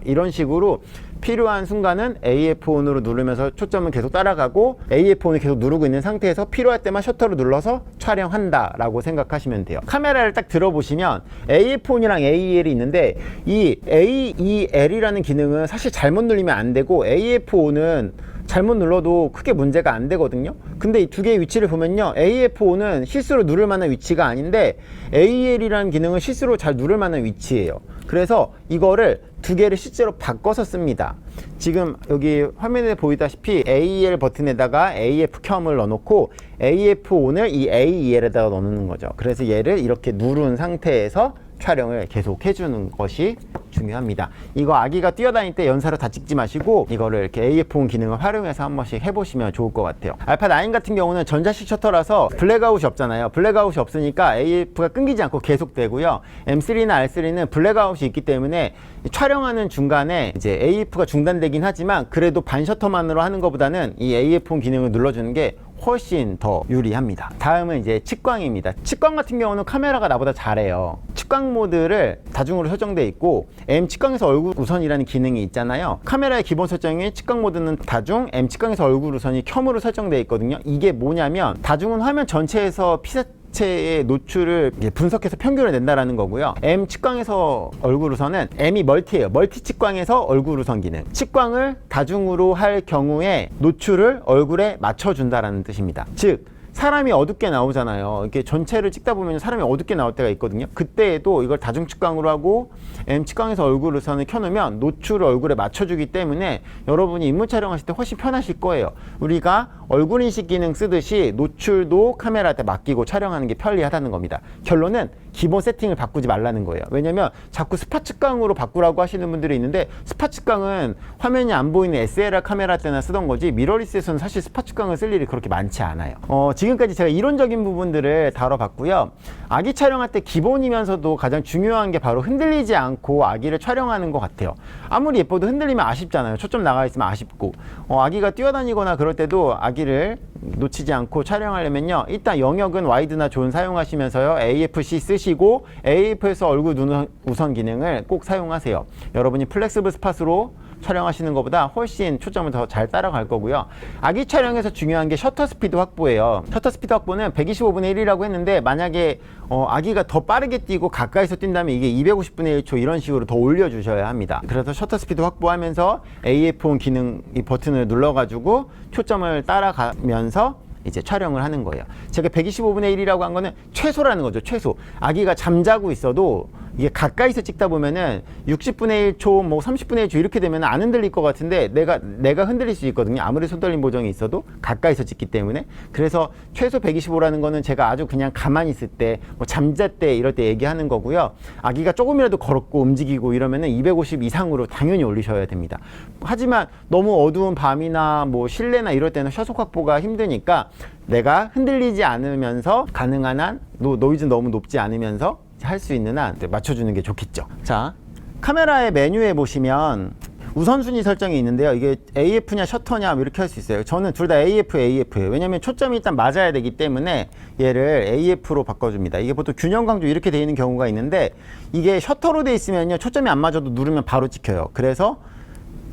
이런 식으로 필요한 순간은 AF ON으로 누르면서 초점은 계속 따라가고, AF ON을 계속 누르고 있는 상태에서 필요할 때만 셔터를 눌러서 촬영한다 라고 생각하시면 돼요. 카메라를 딱 들어보시면 AF ON이랑 AEL이 있는데, 이 AEL이라는 기능은 사실 잘못 누르면 안 되고, AF ON은 잘못 눌러도 크게 문제가 안 되거든요. 근데 이 두 개의 위치를 보면요, AF ON은 실수로 누를 만한 위치가 아닌데 AEL이라는 기능은 실수로 잘 누를 만한 위치예요. 그래서 이거를 두 개를 실제로 바꿔서 씁니다. 지금 여기 화면에 보이다시피 AEL 버튼에다가 AF 켬을 넣어놓고 AF ON을 이 AEL에다가 넣는 거죠. 그래서 얘를 이렇게 누른 상태에서 촬영을 계속 해주는 것이 중요합니다. 이거 아기가 뛰어다닐 때 연사로 다 찍지 마시고 이거를 이렇게 AF ON 기능을 활용해서 한 번씩 해보시면 좋을 것 같아요. 알파 9 같은 경우는 전자식 셔터라서 블랙아웃이 없잖아요. 블랙아웃이 없으니까 AF가 끊기지 않고 계속 되고요. M3나 R3는 블랙아웃이 있기 때문에 촬영하는 중간에 이제 AF가 중단되긴 하지만, 그래도 반셔터만으로 하는 것보다는 이 AF ON 기능을 눌러주는 게 훨씬 더 유리합니다. 다음은 이제 측광입니다. 측광 같은 경우는 카메라가 나보다 잘해요. 측광 모드를 다중으로 설정되어 있고, M 측광에서 얼굴 우선이라는 기능이 있잖아요. 카메라의 기본 설정이 측광 모드는 다중, M 측광에서 얼굴 우선이 켬으로 설정되어 있거든요. 이게 뭐냐면, 다중은 화면 전체에서 피사체의 노출을 분석해서 평균을 낸다라는 거고요. M 측광에서 얼굴 우선은 M이 멀티예요. 멀티 측광에서 얼굴 우선 기능. 측광을 다중으로 할 경우에 노출을 얼굴에 맞춰준다라는 뜻입니다. 즉, 사람이 어둡게 나오잖아요. 이렇게 전체를 찍다 보면 사람이 어둡게 나올 때가 있거든요. 그때에도 이걸 다중 측광으로 하고 M 측광에서 얼굴 우선을 켜놓으면 노출을 얼굴에 맞춰주기 때문에 여러분이 인물 촬영하실 때 훨씬 편하실 거예요. 우리가 얼굴 인식 기능 쓰듯이 노출도 카메라한테 맡기고 촬영하는 게 편리하다는 겁니다. 결론은 기본 세팅을 바꾸지 말라는 거예요. 왜냐면 자꾸 스팟 측광으로 바꾸라고 하시는 분들이 있는데, 스팟 측광은 화면이 안 보이는 SLR 카메라 때나 쓰던 거지, 미러리스에서는 사실 스팟 측광을 쓸 일이 그렇게 많지 않아요. 지금까지 제가 이론적인 부분들을 다뤄봤고요. 아기 촬영할 때 기본이면서도 가장 중요한 게 바로 흔들리지 않고 아기를 촬영하는 것 같아요. 아무리 예뻐도 흔들리면 아쉽잖아요. 초점 나가 있으면 아쉽고, 아기가 뛰어다니거나 그럴 때도 아기를 놓치지 않고 촬영하려면요, 일단 영역은 와이드나 존 사용하시면서요, AFC 쓰시고 AF에서 얼굴 눈 우선 기능을 꼭 사용하세요. 여러분이 플렉스블 스팟으로 촬영하시는 것보다 훨씬 초점을 더 잘 따라갈 거고요. 아기 촬영에서 중요한 게 셔터 스피드 확보예요. 셔터 스피드 확보는 125분의 1이라고 했는데, 만약에 아기가 더 빠르게 뛰고 가까이서 뛴다면 이게 250분의 1초 이런 식으로 더 올려주셔야 합니다. 그래서 셔터 스피드 확보하면서 AF ON 기능 이 버튼을 눌러가지고 초점을 따라가면서 이제 촬영을 하는 거예요. 제가 125분의 1이라고 한 거는 최소라는 거죠. 최소. 아기가 잠자고 있어도 이게 가까이서 찍다 보면은 60분의 1초, 뭐 30분의 1초 이렇게 되면 안 흔들릴 것 같은데 내가 흔들릴 수 있거든요. 아무리 손떨림 보정이 있어도 가까이서 찍기 때문에. 그래서 최소 125라는 거는 제가 아주 그냥 가만히 있을 때, 뭐 잠잘 때 이럴 때 얘기하는 거고요. 아기가 조금이라도 걸었고 움직이고 이러면은 250 이상으로 당연히 올리셔야 됩니다. 하지만 너무 어두운 밤이나 뭐 실내나 이럴 때는 셔속 확보가 힘드니까 내가 흔들리지 않으면서 가능한 한 노이즈 너무 높지 않으면서 할 수 있는 한 맞춰주는 게 좋겠죠. 자, 카메라의 메뉴에 보시면 우선순위 설정이 있는데요. 이게 AF냐 셔터냐 이렇게 할 수 있어요. 저는 둘 다 AF예요. 왜냐면 초점이 일단 맞아야 되기 때문에 얘를 AF로 바꿔줍니다. 이게 보통 균형 강조 이렇게 되어 있는 경우가 있는데 이게 셔터로 돼 있으면요. 초점이 안 맞아도 누르면 바로 찍혀요. 그래서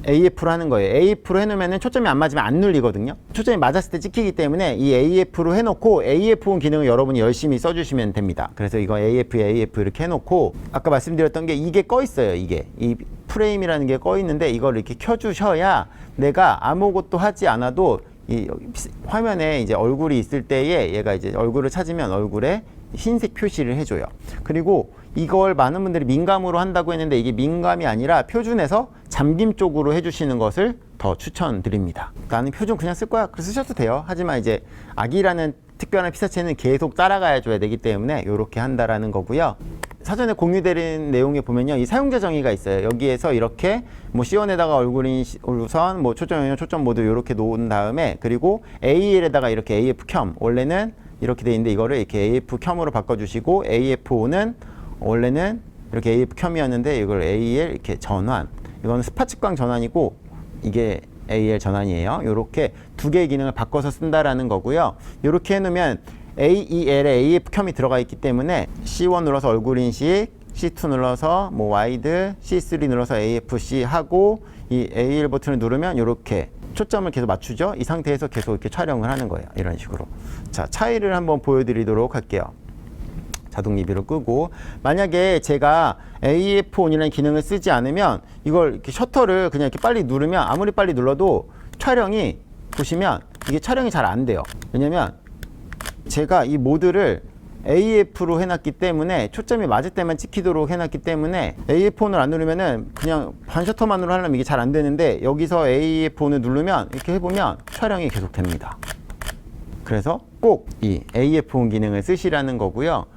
AF로 하는 거예요. AF로 해놓으면 초점이 안 맞으면 안 눌리거든요. 초점이 맞았을 때 찍히기 때문에 이 AF로 해놓고 AF 기능을 여러분이 열심히 써주시면 됩니다. 그래서 이거 AF 이렇게 해놓고 아까 말씀드렸던 게 이게 꺼 있어요. 이 프레임이라는 게 꺼 있는데 이걸 이렇게 켜주셔야 내가 아무것도 하지 않아도 이 화면에 이제 얼굴이 있을 때에 얘가 이제 얼굴을 찾으면 얼굴에 흰색 표시를 해줘요. 그리고 이걸 많은 분들이 민감으로 한다고 했는데 이게 민감이 아니라 표준에서 잠김 쪽으로 해주시는 것을 더 추천드립니다. 나는 표준 그냥 쓸 거야. 그래서 쓰셔도 돼요. 하지만 이제 아기라는 특별한 피사체는 계속 따라가야 줘야 되기 때문에 이렇게 한다라는 거고요. 사전에 공유되는 내용에 보면요, 이 사용자 정의가 있어요. 여기에서 이렇게 뭐 C1에다가 얼굴인 우선 뭐 초점 초점 모드 이렇게 놓은 다음에 그리고 AL에다가 이렇게 AF 켬 원래는 이렇게 돼 있는데 이거를 이렇게 AF 켬으로 바꿔주시고 AFO는 원래는 이렇게 AF 켬이었는데 이걸 AL 이렇게 전환. 이거는 스파 측광 전환이고 이게 AL 전환이에요. 이렇게 두 개의 기능을 바꿔서 쓴다라는 거고요. 이렇게 해놓으면 AEL에 AF 켬이 들어가 있기 때문에 C1 눌러서 얼굴 인식, C2 눌러서 뭐 와이드, C3 눌러서 AFC 하고 이 AL 버튼을 누르면 이렇게 초점을 계속 맞추죠. 이 상태에서 계속 이렇게 촬영을 하는 거예요. 이런 식으로. 자, 차이를 한번 보여드리도록 할게요. 자동 리뷰를 끄고 만약에 제가 AF 온이라는 기능을 쓰지 않으면 이걸 이렇게 셔터를 그냥 이렇게 빨리 누르면 아무리 빨리 눌러도 촬영이 보시면 이게 촬영이 잘 안 돼요. 왜냐면 제가 이 모드를 AF로 해놨기 때문에 초점이 맞을 때만 찍히도록 해놨기 때문에 AF1을 안 누르면은 그냥 반셔터만으로 하려면 이게 잘 안 되는데 여기서 AF1을 누르면 이렇게 해보면 촬영이 계속 됩니다. 그래서 꼭 이 AF1 기능을 쓰시라는 거고요.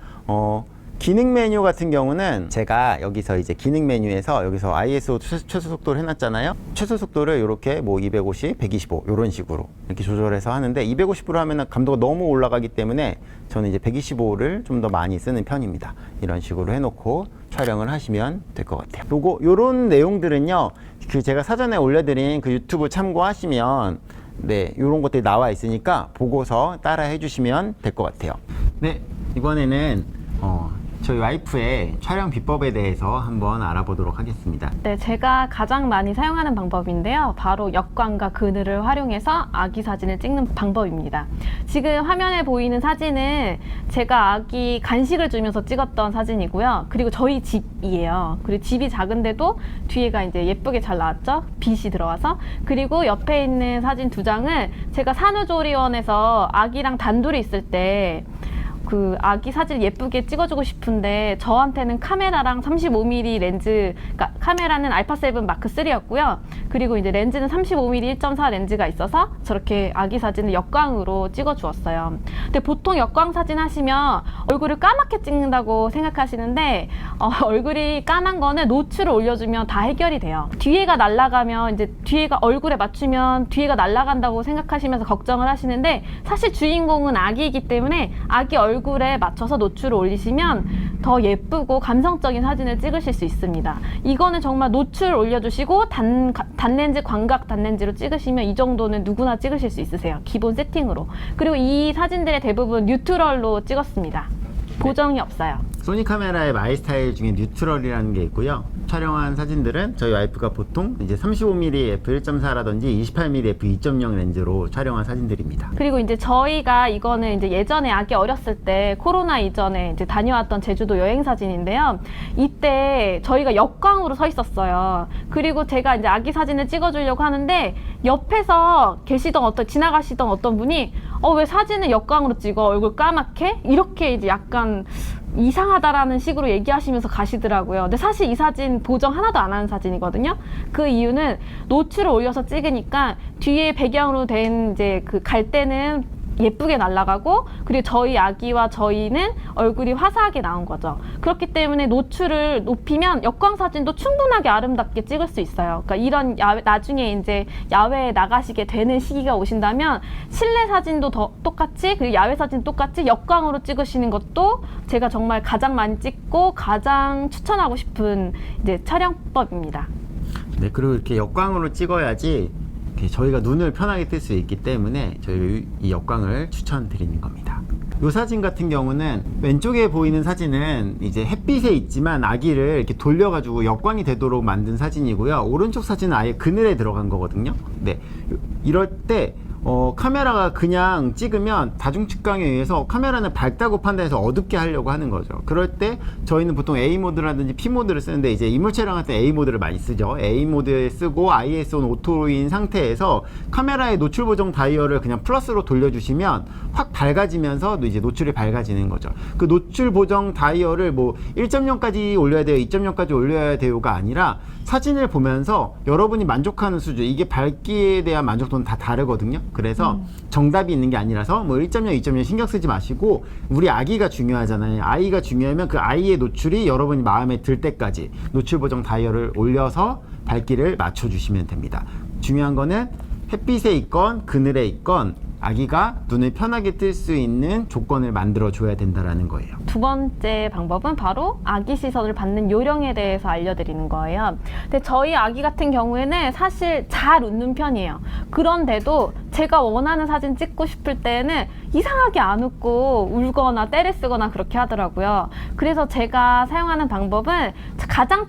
기능 메뉴 같은 경우는 제가 여기서 이제 기능 메뉴에서 여기서 ISO 최소 속도를 해놨잖아요. 최소 속도를 이렇게 뭐 250, 125 이런 식으로 이렇게 조절해서 하는데 250으로 하면 감도가 너무 올라가기 때문에 저는 이제 125를 좀 더 많이 쓰는 편입니다. 이런 식으로 해놓고 촬영을 하시면 될 것 같아요. 요런 내용들은요, 그 제가 사전에 올려드린 그 유튜브 참고하시면 네, 요런 것들이 나와 있으니까 보고서 따라 해주시면 될 것 같아요. 네, 이번에는 저희 와이프의 촬영 비법에 대해서 한번 알아보도록 하겠습니다. 네, 제가 가장 많이 사용하는 방법인데요. 바로 역광과 그늘을 활용해서 아기 사진을 찍는 방법입니다. 지금 화면에 보이는 사진은 제가 아기 간식을 주면서 찍었던 사진이고요. 그리고 저희 집이에요. 그리고 집이 작은데도 뒤에가 이제 예쁘게 잘 나왔죠? 빛이 들어와서. 그리고 옆에 있는 사진 두 장은 제가 산후조리원에서 아기랑 단둘이 있을 때 그 아기 사진 예쁘게 찍어주고 싶은데 저한테는 카메라랑 35mm 렌즈, 그러니까 카메라는 알파7 마크 3였고요. 그리고 이제 렌즈는 35mm 1.4 렌즈가 있어서 저렇게 아기 사진을 역광으로 찍어주었어요. 근데 보통 역광 사진 하시면 얼굴을 까맣게 찍는다고 생각하시는데 얼굴이 까만 거는 노출을 올려주면 다 해결이 돼요. 뒤에가 날아가면 이제 뒤에가 얼굴에 맞추면 뒤에가 날아간다고 생각하시면서 걱정을 하시는데 사실 주인공은 아기이기 때문에 아기 얼굴에 맞춰서 노출을 올리시면 더 예쁘고 감성적인 사진을 찍으실 수 있습니다. 이거는 정말 노출 올려주시고 단렌즈, 광각 단렌즈로 찍으시면 이 정도는 누구나 찍으실 수 있으세요. 기본 세팅으로. 그리고 이 사진들의 대부분 뉴트럴로 찍었습니다. 보정이 없어요. 소니 카메라의 마이 스타일 중에 뉴트럴이라는 게 있고요. 촬영한 사진들은 저희 와이프가 보통 이제 35mm f1.4라든지 28mm f2.0 렌즈로 촬영한 사진들입니다. 그리고 이제 저희가 이거는 이제 예전에 아기 어렸을 때 코로나 이전에 이제 다녀왔던 제주도 여행 사진인데요. 이때 저희가 역광으로 서 있었어요. 그리고 제가 이제 아기 사진을 찍어주려고 하는데 옆에서 지나가시던 어떤 분이 왜 사진을 역광으로 찍어? 얼굴 까맣게? 이렇게 이제 약간 이상하다라는 식으로 얘기하시면서 가시더라고요. 근데 사실 이 사진 보정 하나도 안 하는 사진이거든요. 그 이유는 노출을 올려서 찍으니까 뒤에 배경으로 된 이제 그 갈대는 예쁘게 날아가고, 그리고 저희 아기와 저희는 얼굴이 화사하게 나온 거죠. 그렇기 때문에 노출을 높이면 역광 사진도 충분하게 아름답게 찍을 수 있어요. 그러니까 이런 나중에 이제 야외에 나가시게 되는 시기가 오신다면 실내 사진도 더 똑같이, 그리고 야외 사진 똑같이 역광으로 찍으시는 것도 제가 정말 가장 많이 찍고 가장 추천하고 싶은 이제 촬영법입니다. 네, 그리고 이렇게 역광으로 찍어야지 저희가 눈을 편하게 뜰 수 있기 때문에 저희 이 역광을 추천드리는 겁니다. 이 사진 같은 경우는 왼쪽에 보이는 사진은 이제 햇빛에 있지만 아기를 이렇게 돌려가지고 역광이 되도록 만든 사진이고요. 오른쪽 사진은 아예 그늘에 들어간 거거든요. 네, 이럴 때 카메라가 그냥 찍으면 다중측광에 의해서 카메라는 밝다고 판단해서 어둡게 하려고 하는 거죠. 그럴 때 저희는 보통 A 모드라든지 P 모드를 쓰는데, 이제 인물 촬영할 때 A 모드를 많이 쓰죠. A 모드에 쓰고 ISO는 오토인 상태에서 카메라의 노출 보정 다이얼을 그냥 플러스로 돌려주시면 확 밝아지면서 이제 노출이 밝아지는 거죠. 그 노출 보정 다이얼을 뭐 1.0까지 올려야 돼요, 2.0까지 올려야 돼요가 아니라 사진을 보면서 여러분이 만족하는 수준, 이게 밝기에 대한 만족도는 다 다르거든요. 그래서 정답이 있는 게 아니라서 뭐 1.0, 2.0 신경 쓰지 마시고, 우리 아기가 중요하잖아요. 아이가 중요하면 그 아이의 노출이 여러분이 마음에 들 때까지 노출 보정 다이얼을 올려서 밝기를 맞춰주시면 됩니다. 중요한 거는 햇빛에 있건 그늘에 있건 아기가 눈을 편하게 뜰 수 있는 조건을 만들어 줘야 된다라는 거예요. 두 번째 방법은 바로 아기 시선을 받는 요령에 대해서 알려드리는 거예요. 근데 저희 아기 같은 경우에는 사실 잘 웃는 편이에요. 그런데도 제가 원하는 사진 찍고 싶을 때는 이상하게 안 웃고 울거나 떼를 쓰거나 그렇게 하더라고요. 그래서 제가 사용하는 방법은 가장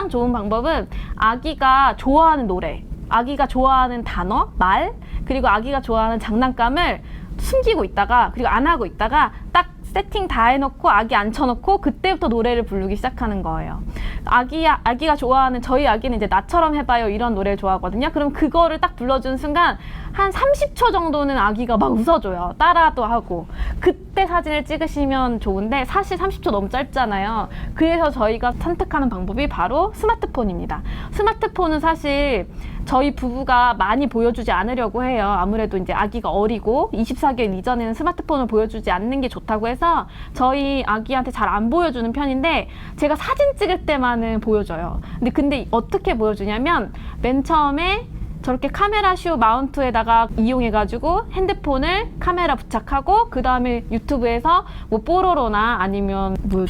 좋은 방법은 아기가 좋아하는 노래, 아기가 좋아하는 단어, 말, 그리고 아기가 좋아하는 장난감을 숨기고 있다가, 그리고 안 하고 있다가 딱 세팅 다 해놓고 아기 앉혀놓고 그때부터 노래를 부르기 시작하는 거예요. 아기가 좋아하는, 저희 아기는 이제 나처럼 해봐요 이런 노래를 좋아하거든요. 그럼 그거를 딱 불러준 순간 한 30초 정도는 아기가 막 웃어줘요. 따라도 하고. 그때 사진을 찍으시면 좋은데 사실 30초 너무 짧잖아요. 그래서 저희가 선택하는 방법이 바로 스마트폰입니다. 스마트폰은 사실 저희 부부가 많이 보여주지 않으려고 해요. 아무래도 이제 아기가 어리고 24개월 이전에는 스마트폰을 보여주지 않는 게 좋다고 해서 저희 아기한테 잘 안 보여주는 편인데, 제가 사진 찍을 때만은 보여줘요. 근데 어떻게 보여주냐면, 맨 처음에 저렇게 카메라 슈 마운트에다가 이용해가지고 핸드폰을 카메라 부착하고, 그 다음에 유튜브에서 뭐 뽀로로나 아니면 뭐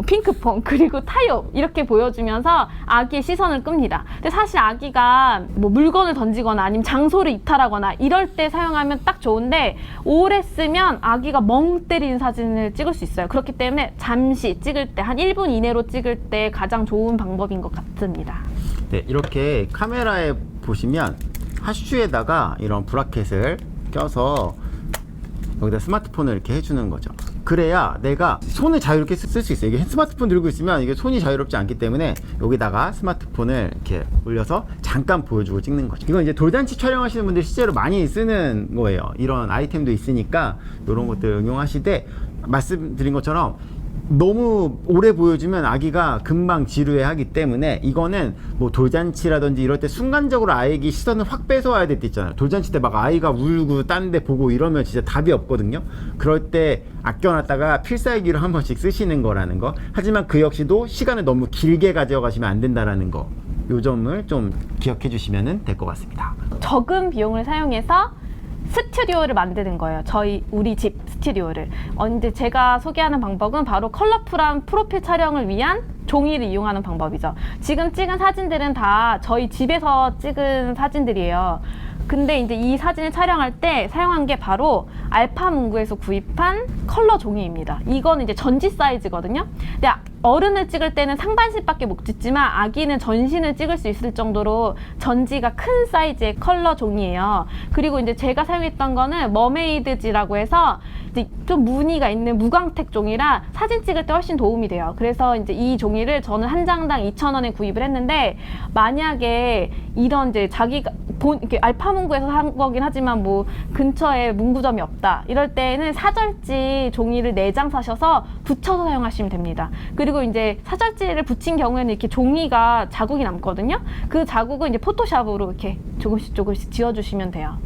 핑크퐁 그리고 타요 이렇게 보여주면서 아기의 시선을 끕니다. 근데 사실 아기가 뭐 물건을 던지거나 아니면 장소를 이탈하거나 이럴 때 사용하면 딱 좋은데, 오래 쓰면 아기가 멍 때리는 사진을 찍을 수 있어요. 그렇기 때문에 잠시 찍을 때, 한 1분 이내로 찍을 때 가장 좋은 방법인 것 같습니다. 네, 이렇게 카메라에 보시면 하슈에다가 이런 브라켓을 껴서 여기다 스마트폰을 이렇게 해주는 거죠. 그래야 내가 손을 자유롭게 쓸 수 있어요. 이게 스마트폰 들고 있으면 이게 손이 자유롭지 않기 때문에 여기다가 스마트폰을 이렇게 올려서 잠깐 보여주고 찍는 거죠. 이건 이제 돌잔치 촬영하시는 분들 실제로 많이 쓰는 거예요. 이런 아이템도 있으니까 이런 것들 응용하시되, 말씀드린 것처럼 너무 오래 보여주면 아기가 금방 지루해 하기 때문에, 이거는 뭐 돌잔치라든지 이럴 때 순간적으로 아이기 시선을 확 뺏어와야 될 때 있잖아요. 돌잔치 때 막 아이가 울고 딴 데 보고 이러면 진짜 답이 없거든요. 그럴 때 아껴놨다가 필살기로 한 번씩 쓰시는 거라는 거. 하지만 그 역시도 시간을 너무 길게 가져가시면 안 된다라는 거, 요 점을 좀 기억해 주시면 될 것 같습니다. 적은 비용을 사용해서 스튜디오를 만드는 거예요. 우리 집 스튜디오를. 근데 제가 소개하는 방법은 바로 컬러풀한 프로필 촬영을 위한 종이를 이용하는 방법이죠. 지금 찍은 사진들은 다 저희 집에서 찍은 사진들이에요. 근데 이제 이 사진을 촬영할 때 사용한 게 바로 알파문구에서 구입한 컬러 종이입니다. 이거는 이제 전지 사이즈거든요. 근데 어른을 찍을 때는 상반신밖에 못 찍지만 아기는 전신을 찍을 수 있을 정도로 전지가 큰 사이즈의 컬러 종이에요. 그리고 이제 제가 사용했던 거는 머메이드지라고 해서 이제 좀 무늬가 있는 무광택 종이라 사진 찍을 때 훨씬 도움이 돼요. 그래서 이제 이 종이를 저는 한 장당 2,000원에 구입을 했는데, 만약에 이런 이제 자기가 이렇게 알파문구에서 산 거긴 하지만 뭐 근처에 문구점이 없다 이럴 때는 사절지 종이를 4장 사셔서 붙여서 사용하시면 됩니다. 그리고 이제 사절지를 붙인 경우에는 이렇게 종이가 자국이 남거든요. 그 자국은 이제 포토샵으로 이렇게 조금씩 지워주시면 돼요.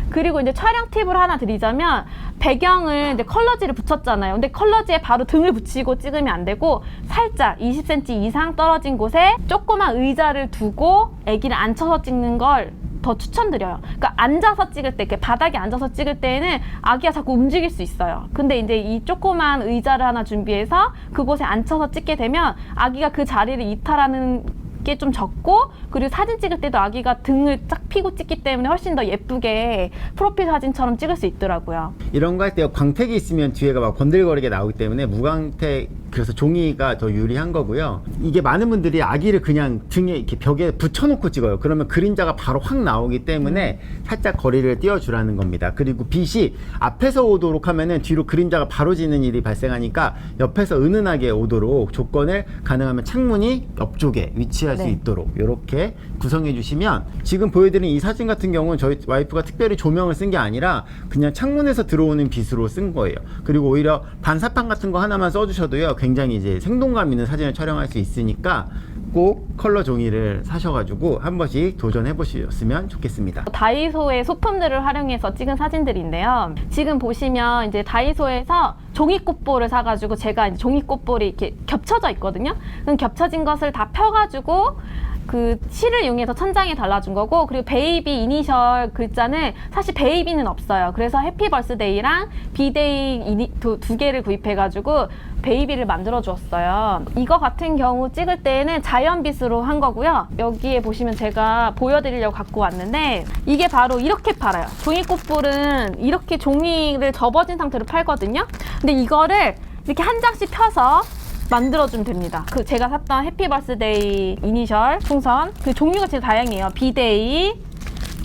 그리고 이제 촬영 팁을 하나 드리자면, 배경을 이제 컬러지를 붙였잖아요. 근데 컬러지에 바로 등을 붙이고 찍으면 안 되고, 살짝 20cm 이상 떨어진 곳에 조그만 의자를 두고 아기를 앉혀서 찍는 걸 더 추천드려요. 그러니까 앉아서 찍을 때, 이렇게 바닥에 앉아서 찍을 때에는 아기가 자꾸 움직일 수 있어요. 근데 이제 이 조그만 의자를 하나 준비해서 그곳에 앉혀서 찍게 되면 아기가 그 자리를 이탈하는 게 좀 적고, 그리고 사진 찍을 때도 아기가 등을 쫙 펴고 찍기 때문에 훨씬 더 예쁘게 프로필 사진처럼 찍을 수 있더라고요. 이런 거 할 때 광택이 있으면 뒤에가 막 번들거리게 나오기 때문에 무광택, 그래서 종이가 더 유리한 거고요. 이게 많은 분들이 아기를 그냥 등에 이렇게 벽에 붙여놓고 찍어요. 그러면 그림자가 바로 확 나오기 때문에 살짝 거리를 띄워주라는 겁니다. 그리고 빛이 앞에서 오도록 하면은 뒤로 그림자가 바로 지는 일이 발생하니까 옆에서 은은하게 오도록 조건을 가능하면 창문이 옆쪽에 위치할 수 있도록 이렇게 구성해 주시면, 지금 보여드린 이 사진 같은 경우는 저희 와이프가 특별히 조명을 쓴 게 아니라 그냥 창문에서 들어오는 빛으로 쓴 거예요. 그리고 오히려 반사판 같은 거 하나만 써주셔도요, 굉장히 이제 생동감 있는 사진을 촬영할 수 있으니까 꼭 컬러 종이를 사셔가지고 한 번씩 도전해 보셨으면 좋겠습니다. 다이소의 소품들을 활용해서 찍은 사진들인데요. 지금 보시면 이제 다이소에서 종이꽃볼을 사가지고, 제가 이제 종이꽃볼이 이렇게 겹쳐져 있거든요. 그럼 겹쳐진 것을 다 펴가지고 그 실을 이용해서 천장에 달라준 거고, 그리고 베이비 이니셜 글자는 사실 베이비는 없어요. 그래서 해피 버스데이랑 비데이 두 개를 구입해가지고 베이비를 만들어 주었어요. 이거 같은 경우 찍을 때는 자연빛으로 한 거고요. 여기에 보시면 제가 보여드리려고 갖고 왔는데, 이게 바로 이렇게 팔아요. 종이꽃볼은 이렇게 종이를 접어진 상태로 팔거든요. 근데 이거를 이렇게 한 장씩 펴서 만들어주면 됩니다. 그 제가 샀던 해피 버스데이 이니셜 풍선, 그 종류가 진짜 다양해요. 비데이,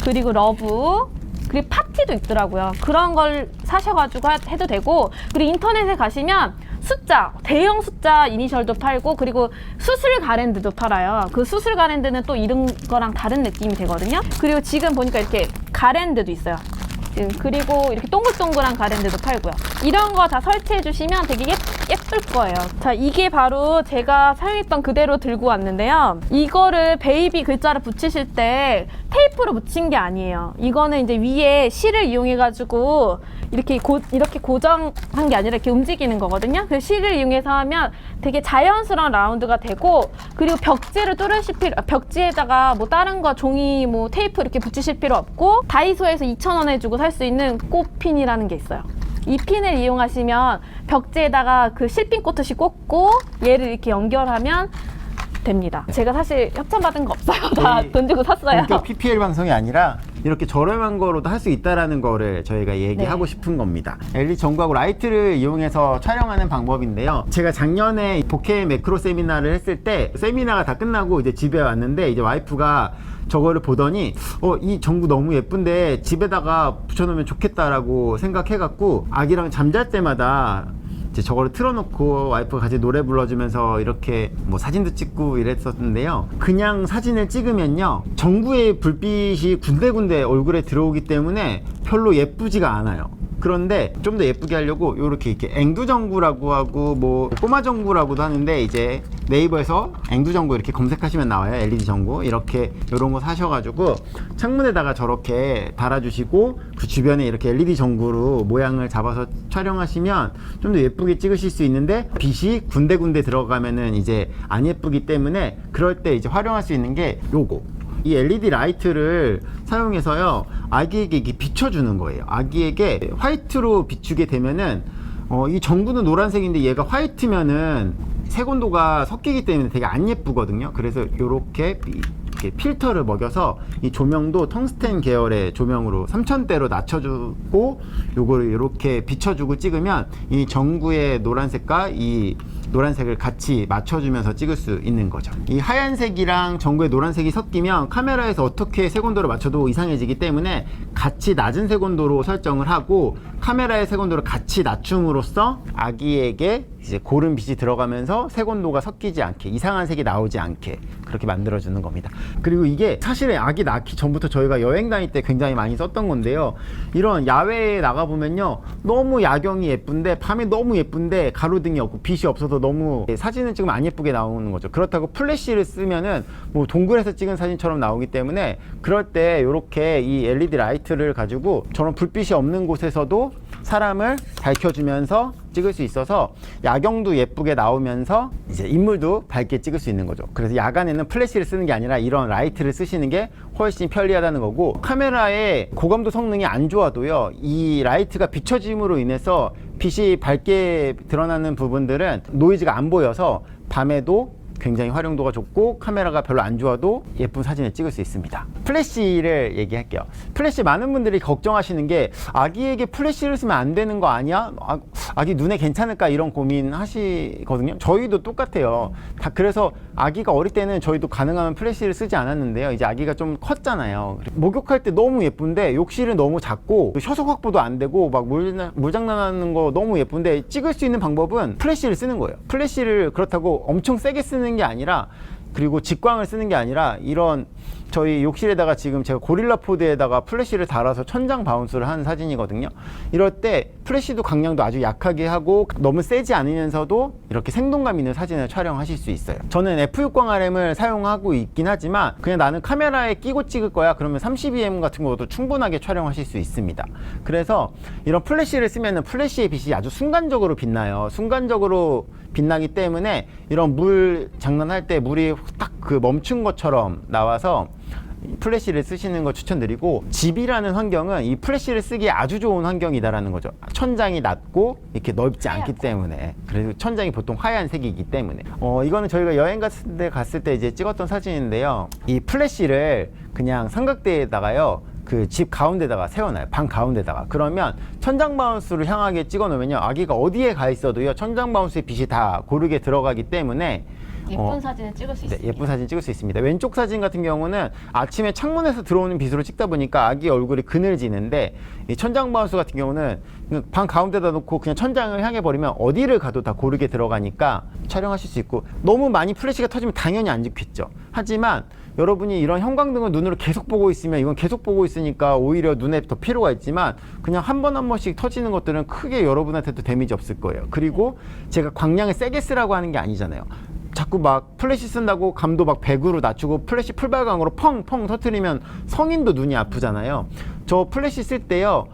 그리고 러브, 그리고 파티도 있더라고요. 그런 걸 사셔가지고 해도 되고, 그리고 인터넷에 가시면 숫자, 대형 숫자 이니셜도 팔고, 그리고 수술 가랜드도 팔아요. 그 수술 가랜드는 또 이런 거랑 다른 느낌이 되거든요. 그리고 지금 보니까 이렇게 가랜드도 있어요. 그리고 이렇게 동글동글한 가랜드도 팔고요. 이런 거 다 설치해 주시면 되게 예쁠 거예요. 자, 이게 바로 제가 사용했던 그대로 들고 왔는데요. 이거를 베이비 글자를 붙이실 때 테이프로 붙인 게 아니에요. 이거는 이제 위에 실을 이용해 가지고 이렇게 고정한 게 아니라 이렇게 움직이는 거거든요. 그 실을 이용해서 하면 되게 자연스러운 라운드가 되고, 그리고 벽지를 뚫으실 벽지에다가 뭐 다른 거 종이 뭐 테이프 이렇게 붙이실 필요 없고, 다이소에서 2,000원에 주고 살 수 있는 꽃핀이라는 게 있어요. 이 핀을 이용하시면 벽지에다가 그 실핀 꽂듯이 꽂고 얘를 이렇게 연결하면 됩니다. 제가 사실 협찬받은 거 없어요. 다 돈 주고 샀어요. 본격 PPL 방송이 아니라 이렇게 저렴한 거로도 할 수 있다라는 거를 저희가 얘기하고 싶은 겁니다. LED 전구하고 라이트를 이용해서 촬영하는 방법인데요. 제가 작년에 보케 매크로 세미나를 했을 때, 세미나가 다 끝나고 이제 집에 왔는데, 이제 와이프가 저거를 보더니 이 전구 너무 예쁜데 집에다가 붙여놓으면 좋겠다라고 생각해갖고, 아기랑 잠잘 때마다 이제 저거를 틀어놓고 와이프가 같이 노래 불러주면서 이렇게 뭐 사진도 찍고 이랬었는데요. 그냥 사진을 찍으면요, 전구의 불빛이 군데군데 얼굴에 들어오기 때문에 별로 예쁘지가 않아요. 그런데 좀 더 예쁘게 하려고 이렇게 앵두전구라고 하고 뭐 꼬마전구라고도 하는데, 이제 네이버에서 앵두전구 이렇게 검색하시면 나와요. LED 전구 이렇게 요런 거 사셔가지고 창문에다가 저렇게 달아주시고, 그 주변에 이렇게 LED 전구로 모양을 잡아서 촬영하시면 좀 더 예쁘게 찍으실 수 있는데, 빛이 군데군데 들어가면은 이제 안 예쁘기 때문에, 그럴 때 이제 활용할 수 있는 게 요거, 이 LED 라이트를 사용해서요, 아기에게 이렇게 비춰주는 거예요. 아기에게 화이트로 비추게 되면은 이 전구는 노란색인데 얘가 화이트면은 색온도가 섞이기 때문에 되게 안 예쁘거든요. 그래서 이렇게 이렇게 필터를 먹여서 이 조명도 텅스텐 계열의 조명으로 3000대로 낮춰주고 요거를 이렇게 비춰주고 찍으면 이 전구의 노란색과 이 노란색을 같이 맞춰주면서 찍을 수 있는 거죠. 이 하얀색이랑 전구의 노란색이 섞이면 카메라에서 어떻게 색온도를 맞춰도 이상해지기 때문에 같이 낮은 색온도로 설정을 하고 카메라의 색온도를 같이 낮춤으로써 아기에게 이제 고른 빛이 들어가면서 색온도가 섞이지 않게 이상한 색이 나오지 않게 그렇게 만들어주는 겁니다. 그리고 이게 사실은 아기 낳기 전부터 저희가 여행 다닐 때 굉장히 많이 썼던 건데요. 이런 야외에 나가보면요. 너무 야경이 예쁜데 밤에 너무 예쁜데 가로등이 없고 빛이 없어서 너무 사진은 찍으면 안 예쁘게 나오는 거죠. 그렇다고 플래시를 쓰면은 뭐 동굴에서 찍은 사진처럼 나오기 때문에 그럴 때 이렇게 이 LED 라이트를 가지고 저런 불빛이 없는 곳에서도 사람을 밝혀주면서 찍을 수 있어서 야경도 예쁘게 나오면서 이제 인물도 밝게 찍을 수 있는 거죠. 그래서 야간에는 플래시를 쓰는 게 아니라 이런 라이트를 쓰시는 게 훨씬 편리하다는 거고, 카메라의 고감도 성능이 안 좋아도요, 이 라이트가 비춰짐으로 인해서 빛이 밝게 드러나는 부분들은 노이즈가 안 보여서 밤에도 굉장히 활용도가 좋고 카메라가 별로 안 좋아도 예쁜 사진을 찍을 수 있습니다. 플래시를 얘기할게요. 플래시 많은 분들이 걱정하시는 게 아기에게 플래시를 쓰면 안 되는 거 아니야? 아기 눈에 괜찮을까? 이런 고민 하시거든요. 저희도 똑같아요. 다 그래서 아기가 어릴 때는 저희도 가능하면 플래시를 쓰지 않았는데요. 이제 아기가 좀 컸잖아요. 목욕할 때 너무 예쁜데 욕실은 너무 작고 효소 확보도 안 되고 막 물장난하는 거 너무 예쁜데 찍을 수 있는 방법은 플래시를 쓰는 거예요. 플래시를 그렇다고 엄청 세게 쓰는 게 아니라, 그리고 직광을 쓰는 게 아니라, 이런 저희 욕실에다가 지금 제가 고릴라 포드에다가 플래시를 달아서 천장 바운스를 한 사진이거든요. 이럴 때 플래시도 강량도 아주 약하게 하고 너무 세지 않으면서도 이렇게 생동감 있는 사진을 촬영하실 수 있어요. 저는 F60RM을 사용하고 있긴 하지만 그냥 나는 카메라에 끼고 찍을 거야 그러면 32mm 같은 것도 충분하게 촬영하실 수 있습니다. 그래서 이런 플래시를 쓰면은 플래시의 빛이 아주 순간적으로 빛나요. 순간적으로 빛나기 때문에 이런 물 장난할 때 물이 딱 그 멈춘 것처럼 나와서 플래시를 쓰시는 거 추천드리고, 집이라는 환경은 이 플래시를 쓰기에 아주 좋은 환경이다라는 거죠. 천장이 낮고 이렇게 넓지 않기 때문에. 그래서 천장이 보통 하얀색이기 때문에. 이거는 저희가 여행 갔을 때 이제 찍었던 사진인데요. 이 플래시를 그냥 삼각대에다가요, 그 집 가운데다가 세워놔요. 방 가운데다가. 그러면 천장 바운스를 향하게 찍어 놓으면요, 아기가 어디에 가 있어도요, 천장 바운스의 빛이 다 고르게 들어가기 때문에 예쁜 사진을 찍을 수 있습니다. 네, 예쁜 사진 찍을 수 있습니다. 왼쪽 사진 같은 경우는 아침에 창문에서 들어오는 빛으로 찍다 보니까 아기 얼굴이 그늘지는데, 이 천장 바운스 같은 경우는 방 가운데다 놓고 그냥 천장을 향해 버리면 어디를 가도 다 고르게 들어가니까 촬영하실 수 있고, 너무 많이 플래시가 터지면 당연히 안 찍겠죠. 하지만 여러분이 이런 형광등을 눈으로 계속 보고 있으면 이건 계속 보고 있으니까 오히려 눈에 더 피로가 있지만, 그냥 한 번 한 번씩 터지는 것들은 크게 여러분한테도 데미지 없을 거예요. 그리고 제가 광량을 세게 쓰라고 하는 게 아니잖아요. 자꾸 막 플래시 쓴다고 감도 막 100으로 낮추고 플래시 풀발광으로 펑펑 터트리면 성인도 눈이 아프잖아요. 저 플래시 쓸 때요,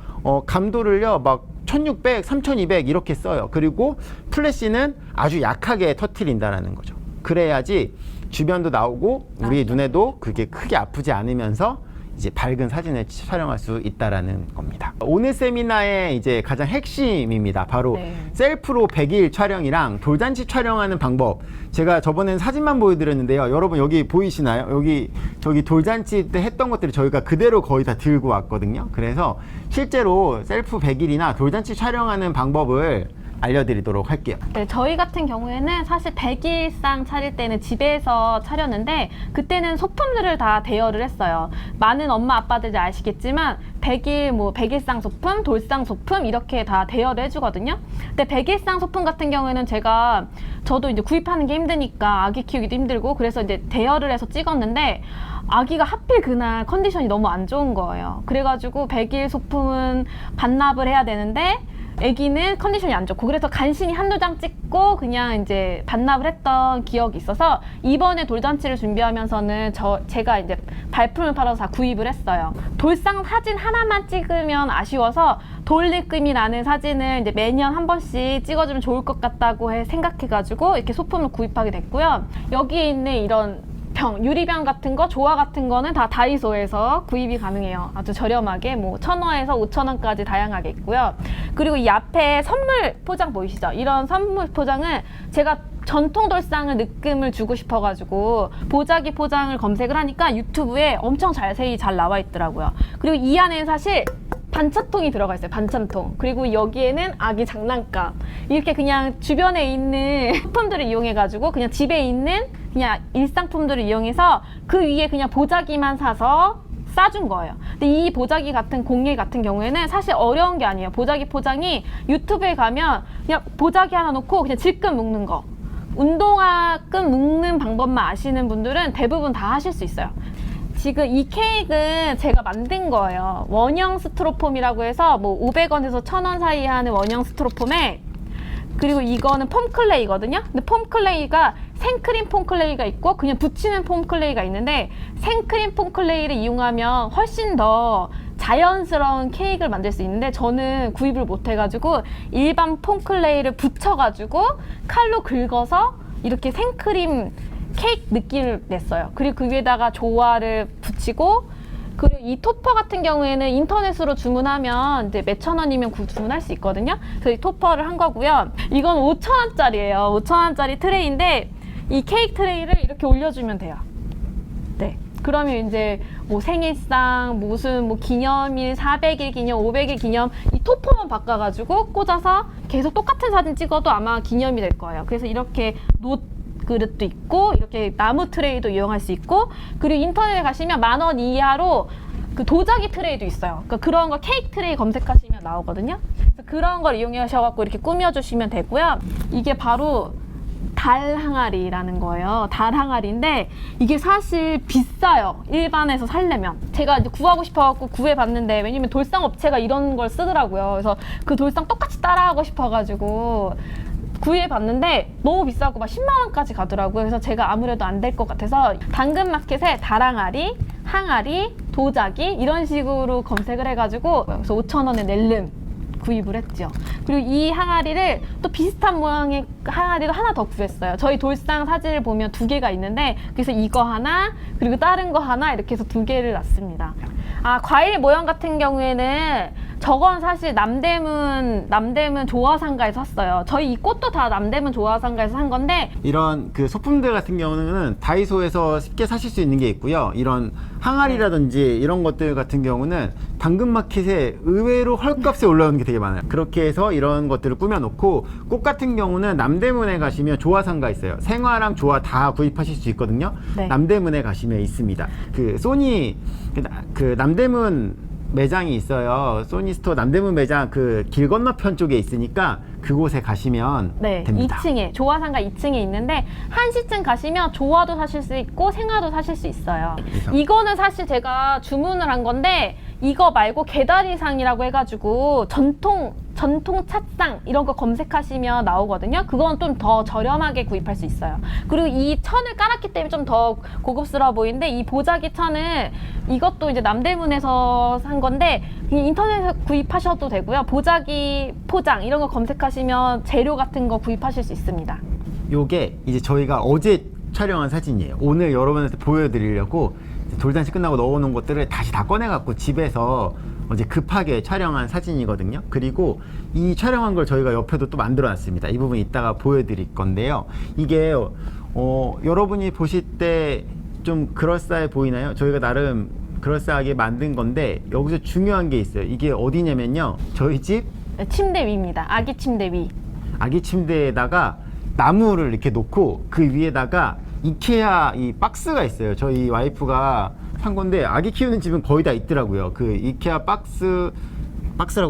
감도를요 막 1600, 3200 이렇게 써요. 그리고 플래시는 아주 약하게 터트린다라는 거죠. 그래야지 주변도 나오고 우리 눈에도 그게 크게 아프지 않으면서 이제 밝은 사진을 촬영할 수 있다라는 겁니다. 오늘 세미나의 이제 가장 핵심입니다. 바로 셀프로 100일 촬영이랑 돌잔치 촬영하는 방법. 제가 저번엔 사진만 보여드렸는데요. 여러분 여기 보이시나요? 여기 저기 돌잔치 때 했던 것들을 저희가 그대로 거의 다 들고 왔거든요. 그래서 실제로 셀프 100일이나 돌잔치 촬영하는 방법을 알려드리도록 할게요. 네, 저희 같은 경우에는 사실 100일상 차릴 때는 집에서 차렸는데, 그때는 소품들을 다 대여를 했어요. 많은 엄마 아빠들이 아시겠지만 100일 뭐 100일상 소품, 돌상 소품 이렇게 다 대여를 해주거든요. 근데 100일상 소품 같은 경우에는 저도 이제 구입하는 게 힘드니까 아기 키우기도 힘들고 그래서 이제 대여를 해서 찍었는데, 아기가 하필 그날 컨디션이 너무 안 좋은 거예요. 그래가지고 100일 소품은 반납을 해야 되는데 아기는 컨디션이 안 좋고, 그래서 간신히 한두 장 찍고 그냥 이제 반납을 했던 기억이 있어서 이번에 돌잔치를 준비하면서는 제가 이제 발품을 팔아서 다 구입을 했어요. 돌상 사진 하나만 찍으면 아쉬워서 돌 느낌이 나는 사진을 이제 매년 한 번씩 찍어주면 좋을 것 같다고 생각해가지고 이렇게 소품을 구입하게 됐고요. 여기에 있는 이런 유리병 같은 거, 조화 같은 거는 다 다이소에서 구입이 가능해요. 아주 저렴하게 뭐 1,000원에서 5,000원까지 다양하게 있고요. 그리고 이 앞에 선물 포장 보이시죠? 이런 선물 포장은 제가 전통 돌상을 느낌을 주고 싶어가지고 보자기 포장을 검색을 하니까 유튜브에 엄청 자세히 잘 나와 있더라고요. 그리고 이 안에는 사실 반찬통이 들어가 있어요. 반찬통. 그리고 여기에는 아기 장난감. 이렇게 그냥 주변에 있는 소품들을 이용해가지고 그냥 집에 있는 그냥 일상품들을 이용해서 그 위에 그냥 보자기만 사서 싸준 거예요. 근데 이 보자기 같은 공예 같은 경우에는 사실 어려운 게 아니에요. 보자기 포장이 유튜브에 가면 그냥 보자기 하나 놓고 그냥 질끈 묶는 거. 운동화 끈 묶는 방법만 아시는 분들은 대부분 다 하실 수 있어요. 지금 이 케이크는 제가 만든 거예요. 원형 스티로폼이라고 해서 뭐 500원에서 1000원 사이에 하는 원형 스티로폼에, 그리고 이거는 폼클레이거든요. 근데 폼클레이가 생크림 폼클레이가 있고 그냥 붙이는 폼클레이가 있는데, 생크림 폼클레이를 이용하면 훨씬 더 자연스러운 케이크를 만들 수 있는데, 저는 구입을 못 해가지고 일반 폼클레이를 붙여가지고 칼로 긁어서 이렇게 생크림 케이크 느낌을 냈어요. 그리고 그 위에다가 조화를 붙이고, 그리고 이 토퍼 같은 경우에는 인터넷으로 주문하면 이제 몇천 원이면 주문할 수 있거든요. 그래서 이 토퍼를 한 거고요. 이건 5,000원짜리예요. 5,000원짜리 트레이인데 이 케이크 트레이를 이렇게 올려주면 돼요. 네. 그러면 이제 뭐 생일상, 무슨 뭐 기념일, 400일 기념, 500일 기념 이 토퍼만 바꿔가지고 꽂아서 계속 똑같은 사진 찍어도 아마 기념이 될 거예요. 그래서 이렇게 그릇도 있고 이렇게 나무 트레이도 이용할 수 있고, 그리고 인터넷에 가시면 10,000원 이하로 그 도자기 트레이도 있어요. 그러니까 그런 거 케이크 트레이 검색하시면 나오거든요. 그래서 그런 걸 이용하셔갖고 이렇게 꾸며주시면 되고요. 이게 바로 달 항아리라는 거예요. 달 항아리인데 이게 사실 비싸요. 일반에서 살려면. 제가 이제 구하고 싶어갖고 구해봤는데, 왜냐면 돌상 업체가 이런 걸 쓰더라고요. 그래서 그 돌상 똑같이 따라하고 싶어가지고 구해봤는데 너무 비싸고 막 10만 원까지 가더라고요. 그래서 제가 아무래도 안 될 것 같아서 당근마켓에 달항아리, 항아리, 도자기 이런 식으로 검색을 해가지고 그래서 5,000원에 낼름 구입을 했죠. 그리고 이 항아리를 또 비슷한 모양의 항아리를 하나 더 구했어요. 저희 돌상 사진을 보면 2개가 있는데, 그래서 이거 하나 그리고 다른 거 하나 이렇게 해서 2개를 놨습니다. 아, 과일 모양 같은 경우에는 저건 사실 남대문 조화상가에서 샀어요. 저희 이 꽃도 다 남대문 조화상가에서 산 건데, 이런 그 소품들 같은 경우는 다이소에서 쉽게 사실 수 있는 게 있고요. 이런 항아리라든지 이런 것들 같은 경우는 당근마켓에 의외로 헐값에 올라오는 게 되게 많아요. 그렇게 해서 이런 것들을 꾸며놓고, 꽃 같은 경우는 남대문에 가시면 조화상가 있어요. 생화랑 조화 다 구입하실 수 있거든요. 네. 남대문에 가시면 있습니다. 그 소니 그 남대문 매장이 있어요. 소니스토어 남대문 매장 그 길 건너편 쪽에 있으니까 그곳에 가시면 네, 됩니다. 2층에 조화상가 2층에 있는데, 1시쯤 가시면 조화도 사실 수 있고 생화도 사실 수 있어요. 이거는 사실 제가 주문을 한 건데, 이거 말고 개다리상이라고 해가지고 전통 찻상 이런 거 검색하시면 나오거든요. 그건 좀 더 저렴하게 구입할 수 있어요. 그리고 이 천을 깔았기 때문에 좀 더 고급스러워 보이는데, 이 보자기 천은 이것도 이제 남대문에서 산 건데 그냥 인터넷에서 구입하셔도 되고요. 보자기 포장 이런 거 검색하시면 재료 같은 거 구입하실 수 있습니다. 요게 이제 저희가 어제 촬영한 사진이에요. 오늘 여러분한테 보여드리려고 돌잔치 끝나고 넣어놓은 것들을 다시 다 꺼내갖고 집에서 어제 급하게 촬영한 사진이거든요. 그리고 이 촬영한 걸 저희가 옆에도 또 만들어 놨습니다. 이 부분 이따가 보여드릴 건데요. 이게 여러분이 보실 때 좀 그럴싸해 보이나요? 저희가 나름 그럴싸하게 만든 건데, 여기서 중요한 게 있어요. 이게 어디냐면요, 저희 집 침대 위입니다. 아기 침대 위. 아기 침대에다가 나무를 이렇게 놓고 그 위에다가 이케아 이 박스가 있어요. 저희 와이프가 산 건데, 아기 키우는 집은 거의 다 있더라고요. 그 이케아 박스라고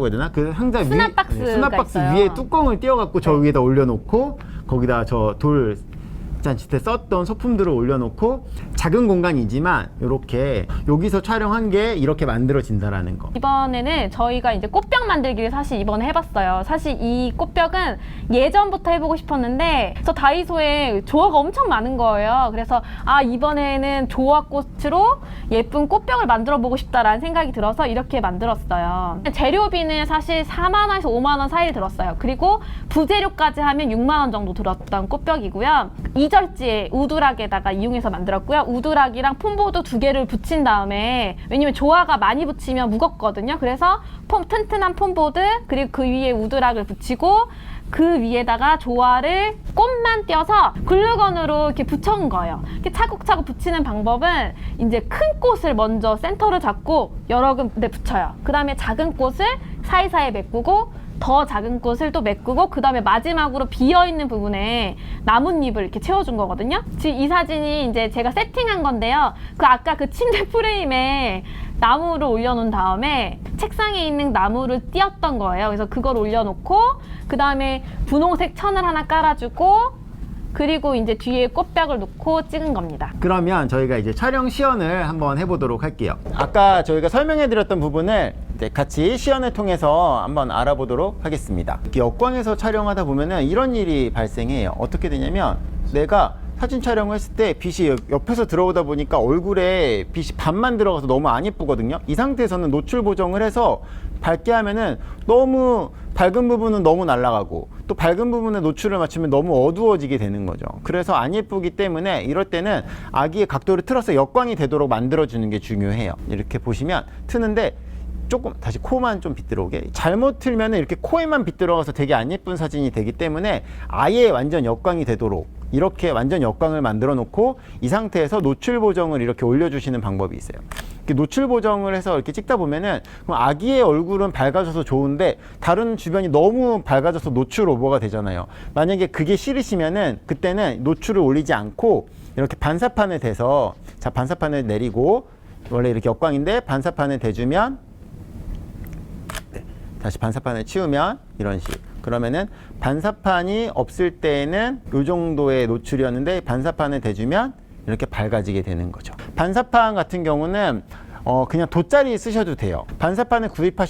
해야 되나? 그 상자 수납 박스가 수납박스 있어요. 위에 뚜껑을 띄워갖고 저 위에다 올려놓고, 거기다 저 돌잔치 때 썼던 소품들을 올려놓고, 작은 공간이지만 이렇게 여기서 촬영한 게 이렇게 만들어진다라는 거. 이번에는 저희가 이제 꽃병 만들기를 사실 이번에 해봤어요. 사실 이 꽃병은 예전부터 해보고 싶었는데, 저 다이소에 조화가 엄청 많은 거예요. 그래서 이번에는 조화꽃으로 예쁜 꽃병을 만들어 보고 싶다라는 생각이 들어서 이렇게 만들었어요. 재료비는 사실 4만 원에서 5만 원 사이를 들었어요. 그리고 부재료까지 하면 6만 원 정도 들었던 꽃병이고요. 이절지에 우드락에다가 이용해서 만들었고요. 우드락이랑 폼보드 2개를 붙인 다음에, 왜냐면 조화가 많이 붙이면 무겁거든요. 그래서 튼튼한 폼보드, 그리고 그 위에 우드락을 붙이고, 그 위에다가 조화를 꽃만 띄어서 글루건으로 이렇게 붙여온 거예요. 이렇게 차곡차곡 붙이는 방법은 이제 큰 꽃을 먼저 센터를 잡고 여러 군데 붙여요. 그 다음에 작은 꽃을 사이사이에 메꾸고 더 작은 꽃을 또 메꾸고 그 다음에 마지막으로 비어있는 부분에 나뭇잎을 이렇게 채워준 거거든요. 지금 이 사진이 이제 제가 세팅한 건데요. 그 아까 그 침대 프레임에 나무를 올려놓은 다음에 책상에 있는 나무를 띄었던 거예요. 그래서 그걸 올려놓고 그 다음에 분홍색 천을 하나 깔아주고 그리고 이제 뒤에 꽃벽을 놓고 찍은 겁니다. 그러면 저희가 이제 촬영 시연을 한번 해보도록 할게요. 아까 저희가 설명해드렸던 부분을 이제 같이 시연을 통해서 한번 알아보도록 하겠습니다. 역광에서 촬영하다 보면은 이런 일이 발생해요. 어떻게 되냐면 내가 사진 촬영을 했을 때 빛이 옆에서 들어오다 보니까 얼굴에 빛이 반만 들어가서 너무 안 예쁘거든요. 이 상태에서는 노출 보정을 해서 밝게 하면은 너무 밝은 부분은 너무 날아가고 또 밝은 부분에 노출을 맞추면 너무 어두워지게 되는 거죠. 그래서 안 예쁘기 때문에 이럴 때는 아기의 각도를 틀어서 역광이 되도록 만들어주는 게 중요해요. 이렇게 보시면 트는데 조금 다시 코만 좀 빛 들어오게, 잘못 틀면 이렇게 코에만 빛 들어가서 되게 안 예쁜 사진이 되기 때문에 아예 완전 역광이 되도록 이렇게 완전 역광을 만들어 놓고 이 상태에서 노출 보정을 이렇게 올려주시는 방법이 있어요. 이렇게 노출 보정을 해서 이렇게 찍다 보면은 아기의 얼굴은 밝아져서 좋은데 다른 주변이 너무 밝아져서 노출 오버가 되잖아요. 만약에 그게 싫으시면은 그때는 노출을 올리지 않고 이렇게 반사판을 대서, 자, 반사판을 내리고 원래 이렇게 역광인데 반사판을 대주면, 네, 다시 반사판을 치우면 이런 식. 그러면은 반사판이 없을 때에는 이 정도의 노출이었는데 반사판을 대주면 이렇게 밝아지게 되는 거죠. 반사판 같은 경우는 그냥 돗자리 쓰셔도 돼요. 반사판을 구입할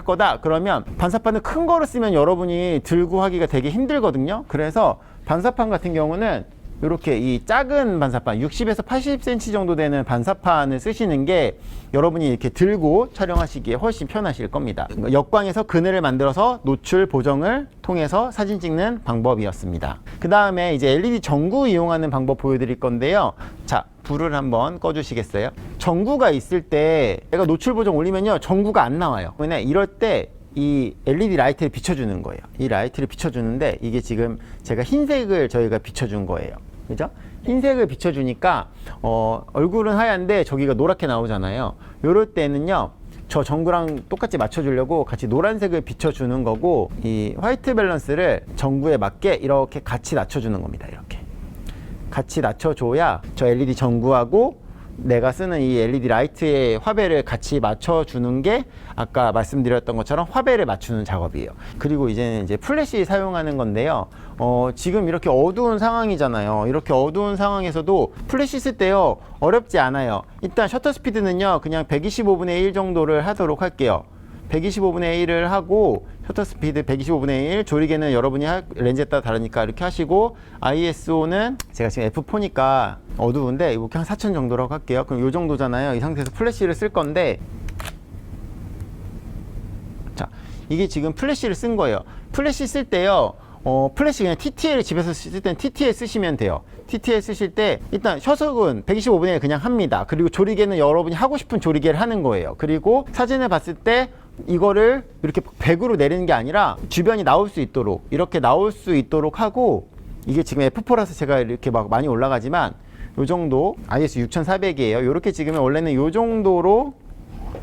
거다 그러면 반사판을 큰 거를 쓰면 여러분이 들고 하기가 되게 힘들거든요. 그래서 반사판 같은 경우는 이렇게 이 작은 반사판 60에서 80cm 정도 되는 반사판을 쓰시는 게 여러분이 이렇게 들고 촬영하시기에 훨씬 편하실 겁니다. 역광에서 그늘을 만들어서 노출 보정을 통해서 사진 찍는 방법이었습니다. 그 다음에 이제 LED 전구 이용하는 방법 보여드릴 건데요. 자, 불을 한번 꺼주시겠어요? 전구가 있을 때 내가 노출 보정 올리면요, 전구가 안 나와요. 왜냐, 이럴 때 이 LED 라이트를 비춰주는 거예요. 이 라이트를 비춰주는데 이게 지금 제가 흰색을 저희가 비춰준 거예요. 그죠? 흰색을 비춰주니까 얼굴은 하얀데 저기가 노랗게 나오잖아요. 요럴 때는요, 저 전구랑 똑같이 맞춰주려고 같이 노란색을 비춰주는 거고, 이 화이트 밸런스를 전구에 맞게 이렇게 같이 낮춰주는 겁니다. 이렇게 같이 낮춰줘야 저 LED 전구하고 내가 쓰는 이 LED 라이트의 화배를 같이 맞춰주는 게 아까 말씀드렸던 것처럼 화배를 맞추는 작업이에요. 그리고 이제는 이제 플래시 사용하는 건데요. 지금 이렇게 어두운 상황이잖아요. 이렇게 어두운 상황에서도 플래시 쓸 때요, 어렵지 않아요. 일단 셔터 스피드는요, 그냥 125분의 1 정도를 하도록 할게요. 125분의 1을 하고 셔터 스피드 125분의 1, 조리개는 여러분이 렌즈에 따라 다르니까 이렇게 하시고, ISO는 제가 지금 F4니까 어두운데 이렇게 한 4000 정도라고 할게요. 그럼 이 정도잖아요. 이 상태에서 플래시를 쓸 건데, 자, 이게 지금 플래시를 쓴 거예요. 플래시 쓸 때요, 플래시 그냥 TTL 집에서 쓸 때는 TTL 쓰시면 돼요. TTL 쓰실 때 일단 셔석은 125분의 1 그냥 합니다. 그리고 조리개는 여러분이 하고 싶은 조리개를 하는 거예요. 그리고 사진을 봤을 때 이거를 이렇게 100으로 내리는 게 아니라 주변이 나올 수 있도록 이렇게 나올 수 있도록 하고, 이게 지금 F4라서 제가 이렇게 막 많이 올라가지만 요 정도, IS 6400이에요. 요렇게 찍으면 원래는 요 정도로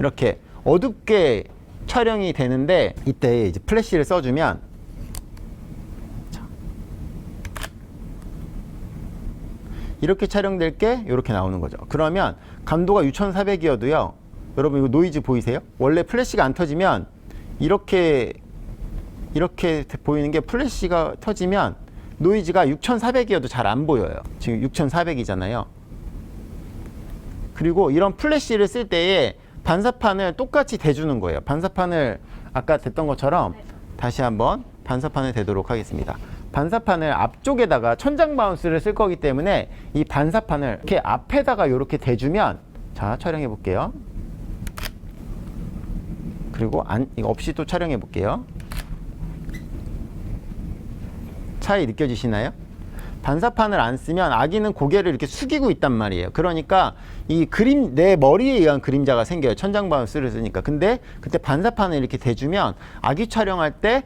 이렇게 어둡게 촬영이 되는데, 이때 이제 플래시를 써주면 이렇게 촬영될 게 이렇게 나오는 거죠. 그러면 감도가 6400이어도요, 여러분 이거 노이즈 보이세요? 원래 플래시가 안 터지면 이렇게 보이는 게, 플래시가 터지면 노이즈가 6400이어도 잘 안 보여요. 지금 6400이잖아요. 그리고 이런 플래시를 쓸 때에 반사판을 똑같이 대주는 거예요. 반사판을 아까 댔던 것처럼 다시 한번 반사판을 대도록 하겠습니다. 반사판을 앞쪽에다가 천장 바운스를 쓸 거기 때문에 이 반사판을 이렇게 앞에다가 이렇게 대주면, 자, 촬영해 볼게요. 그리고 이거 없이 또 촬영해 볼게요. 차이 느껴지시나요? 반사판을 안 쓰면 아기는 고개를 이렇게 숙이고 있단 말이에요. 그러니까 이 내 머리에 의한 그림자가 생겨요. 천장 바운스를 쓰니까. 근데 그때 반사판을 이렇게 대주면 아기 촬영할 때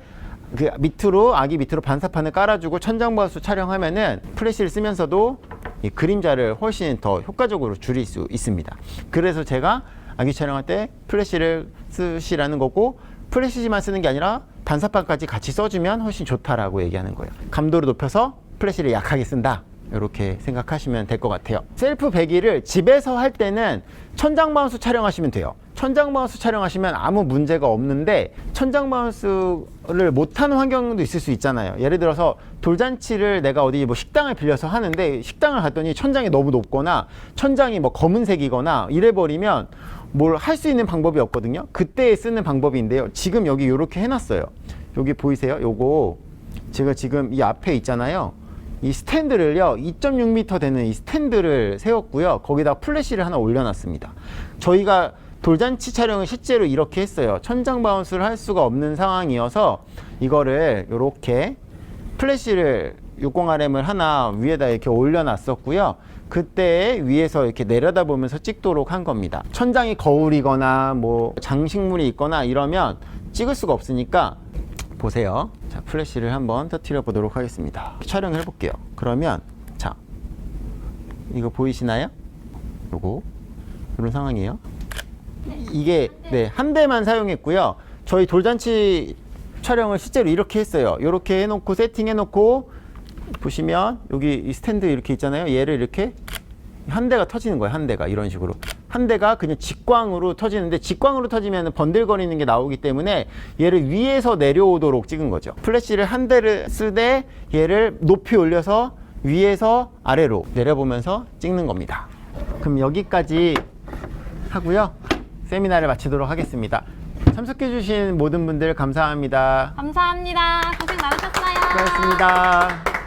그 밑으로 아기 밑으로 반사판을 깔아주고 천장 마우스 촬영하면은 플래시를 쓰면서도 이 그림자를 훨씬 더 효과적으로 줄일 수 있습니다. 그래서 제가 아기 촬영할 때 플래시를 쓰시라는 거고, 플래시만 쓰는 게 아니라 반사판까지 같이 써주면 훨씬 좋다라고 얘기하는 거예요. 감도를 높여서 플래시를 약하게 쓴다, 이렇게 생각하시면 될 것 같아요. 셀프 배기를 집에서 할 때는 천장 마우스 촬영하시면 돼요. 천장 마우스 촬영하시면 아무 문제가 없는데, 천장 마우스를 못하는 환경도 있을 수 있잖아요. 예를 들어서 돌잔치를 내가 어디 뭐 식당을 빌려서 하는데, 식당을 갔더니 천장이 너무 높거나 천장이 뭐 검은색이거나 이래버리면 뭘 할 수 있는 방법이 없거든요. 그때 쓰는 방법인데요. 지금 여기 이렇게 해놨어요. 여기 보이세요? 요거 제가 지금 이 앞에 있잖아요. 이 스탠드를요, 2.6m 되는 이 스탠드를 세웠고요. 거기다 플래시를 하나 올려놨습니다. 저희가 돌잔치 촬영을 실제로 이렇게 했어요. 천장 바운스를 할 수가 없는 상황이어서 이거를 이렇게 플래시를 60RM을 하나 위에다 이렇게 올려놨었고요. 그때 위에서 이렇게 내려다보면서 찍도록 한 겁니다. 천장이 거울이거나 뭐 장식물이 있거나 이러면 찍을 수가 없으니까 보세요. 자, 플래시를 한번 터뜨려 보도록 하겠습니다. 촬영을 해볼게요. 그러면 자, 이거 보이시나요? 요거 이런 상황이에요. 이게 네, 한 대만 사용했고요. 저희 돌잔치 촬영을 실제로 이렇게 했어요. 이렇게 해놓고 세팅해놓고 보시면 여기 이 스탠드 이렇게 있잖아요. 얘를 이렇게 한 대가 터지는 거예요. 한 대가 이런 식으로 한 대가 그냥 직광으로 터지는데, 직광으로 터지면 번들거리는 게 나오기 때문에 얘를 위에서 내려오도록 찍은 거죠. 플래시를 한 대를 쓰되 얘를 높이 올려서 위에서 아래로 내려보면서 찍는 겁니다. 그럼 여기까지 하고요. 세미나를 마치도록 하겠습니다. 참석해 주신 모든 분들 감사합니다. 감사합니다. 고생 많으셨어요. 수고하셨습니다.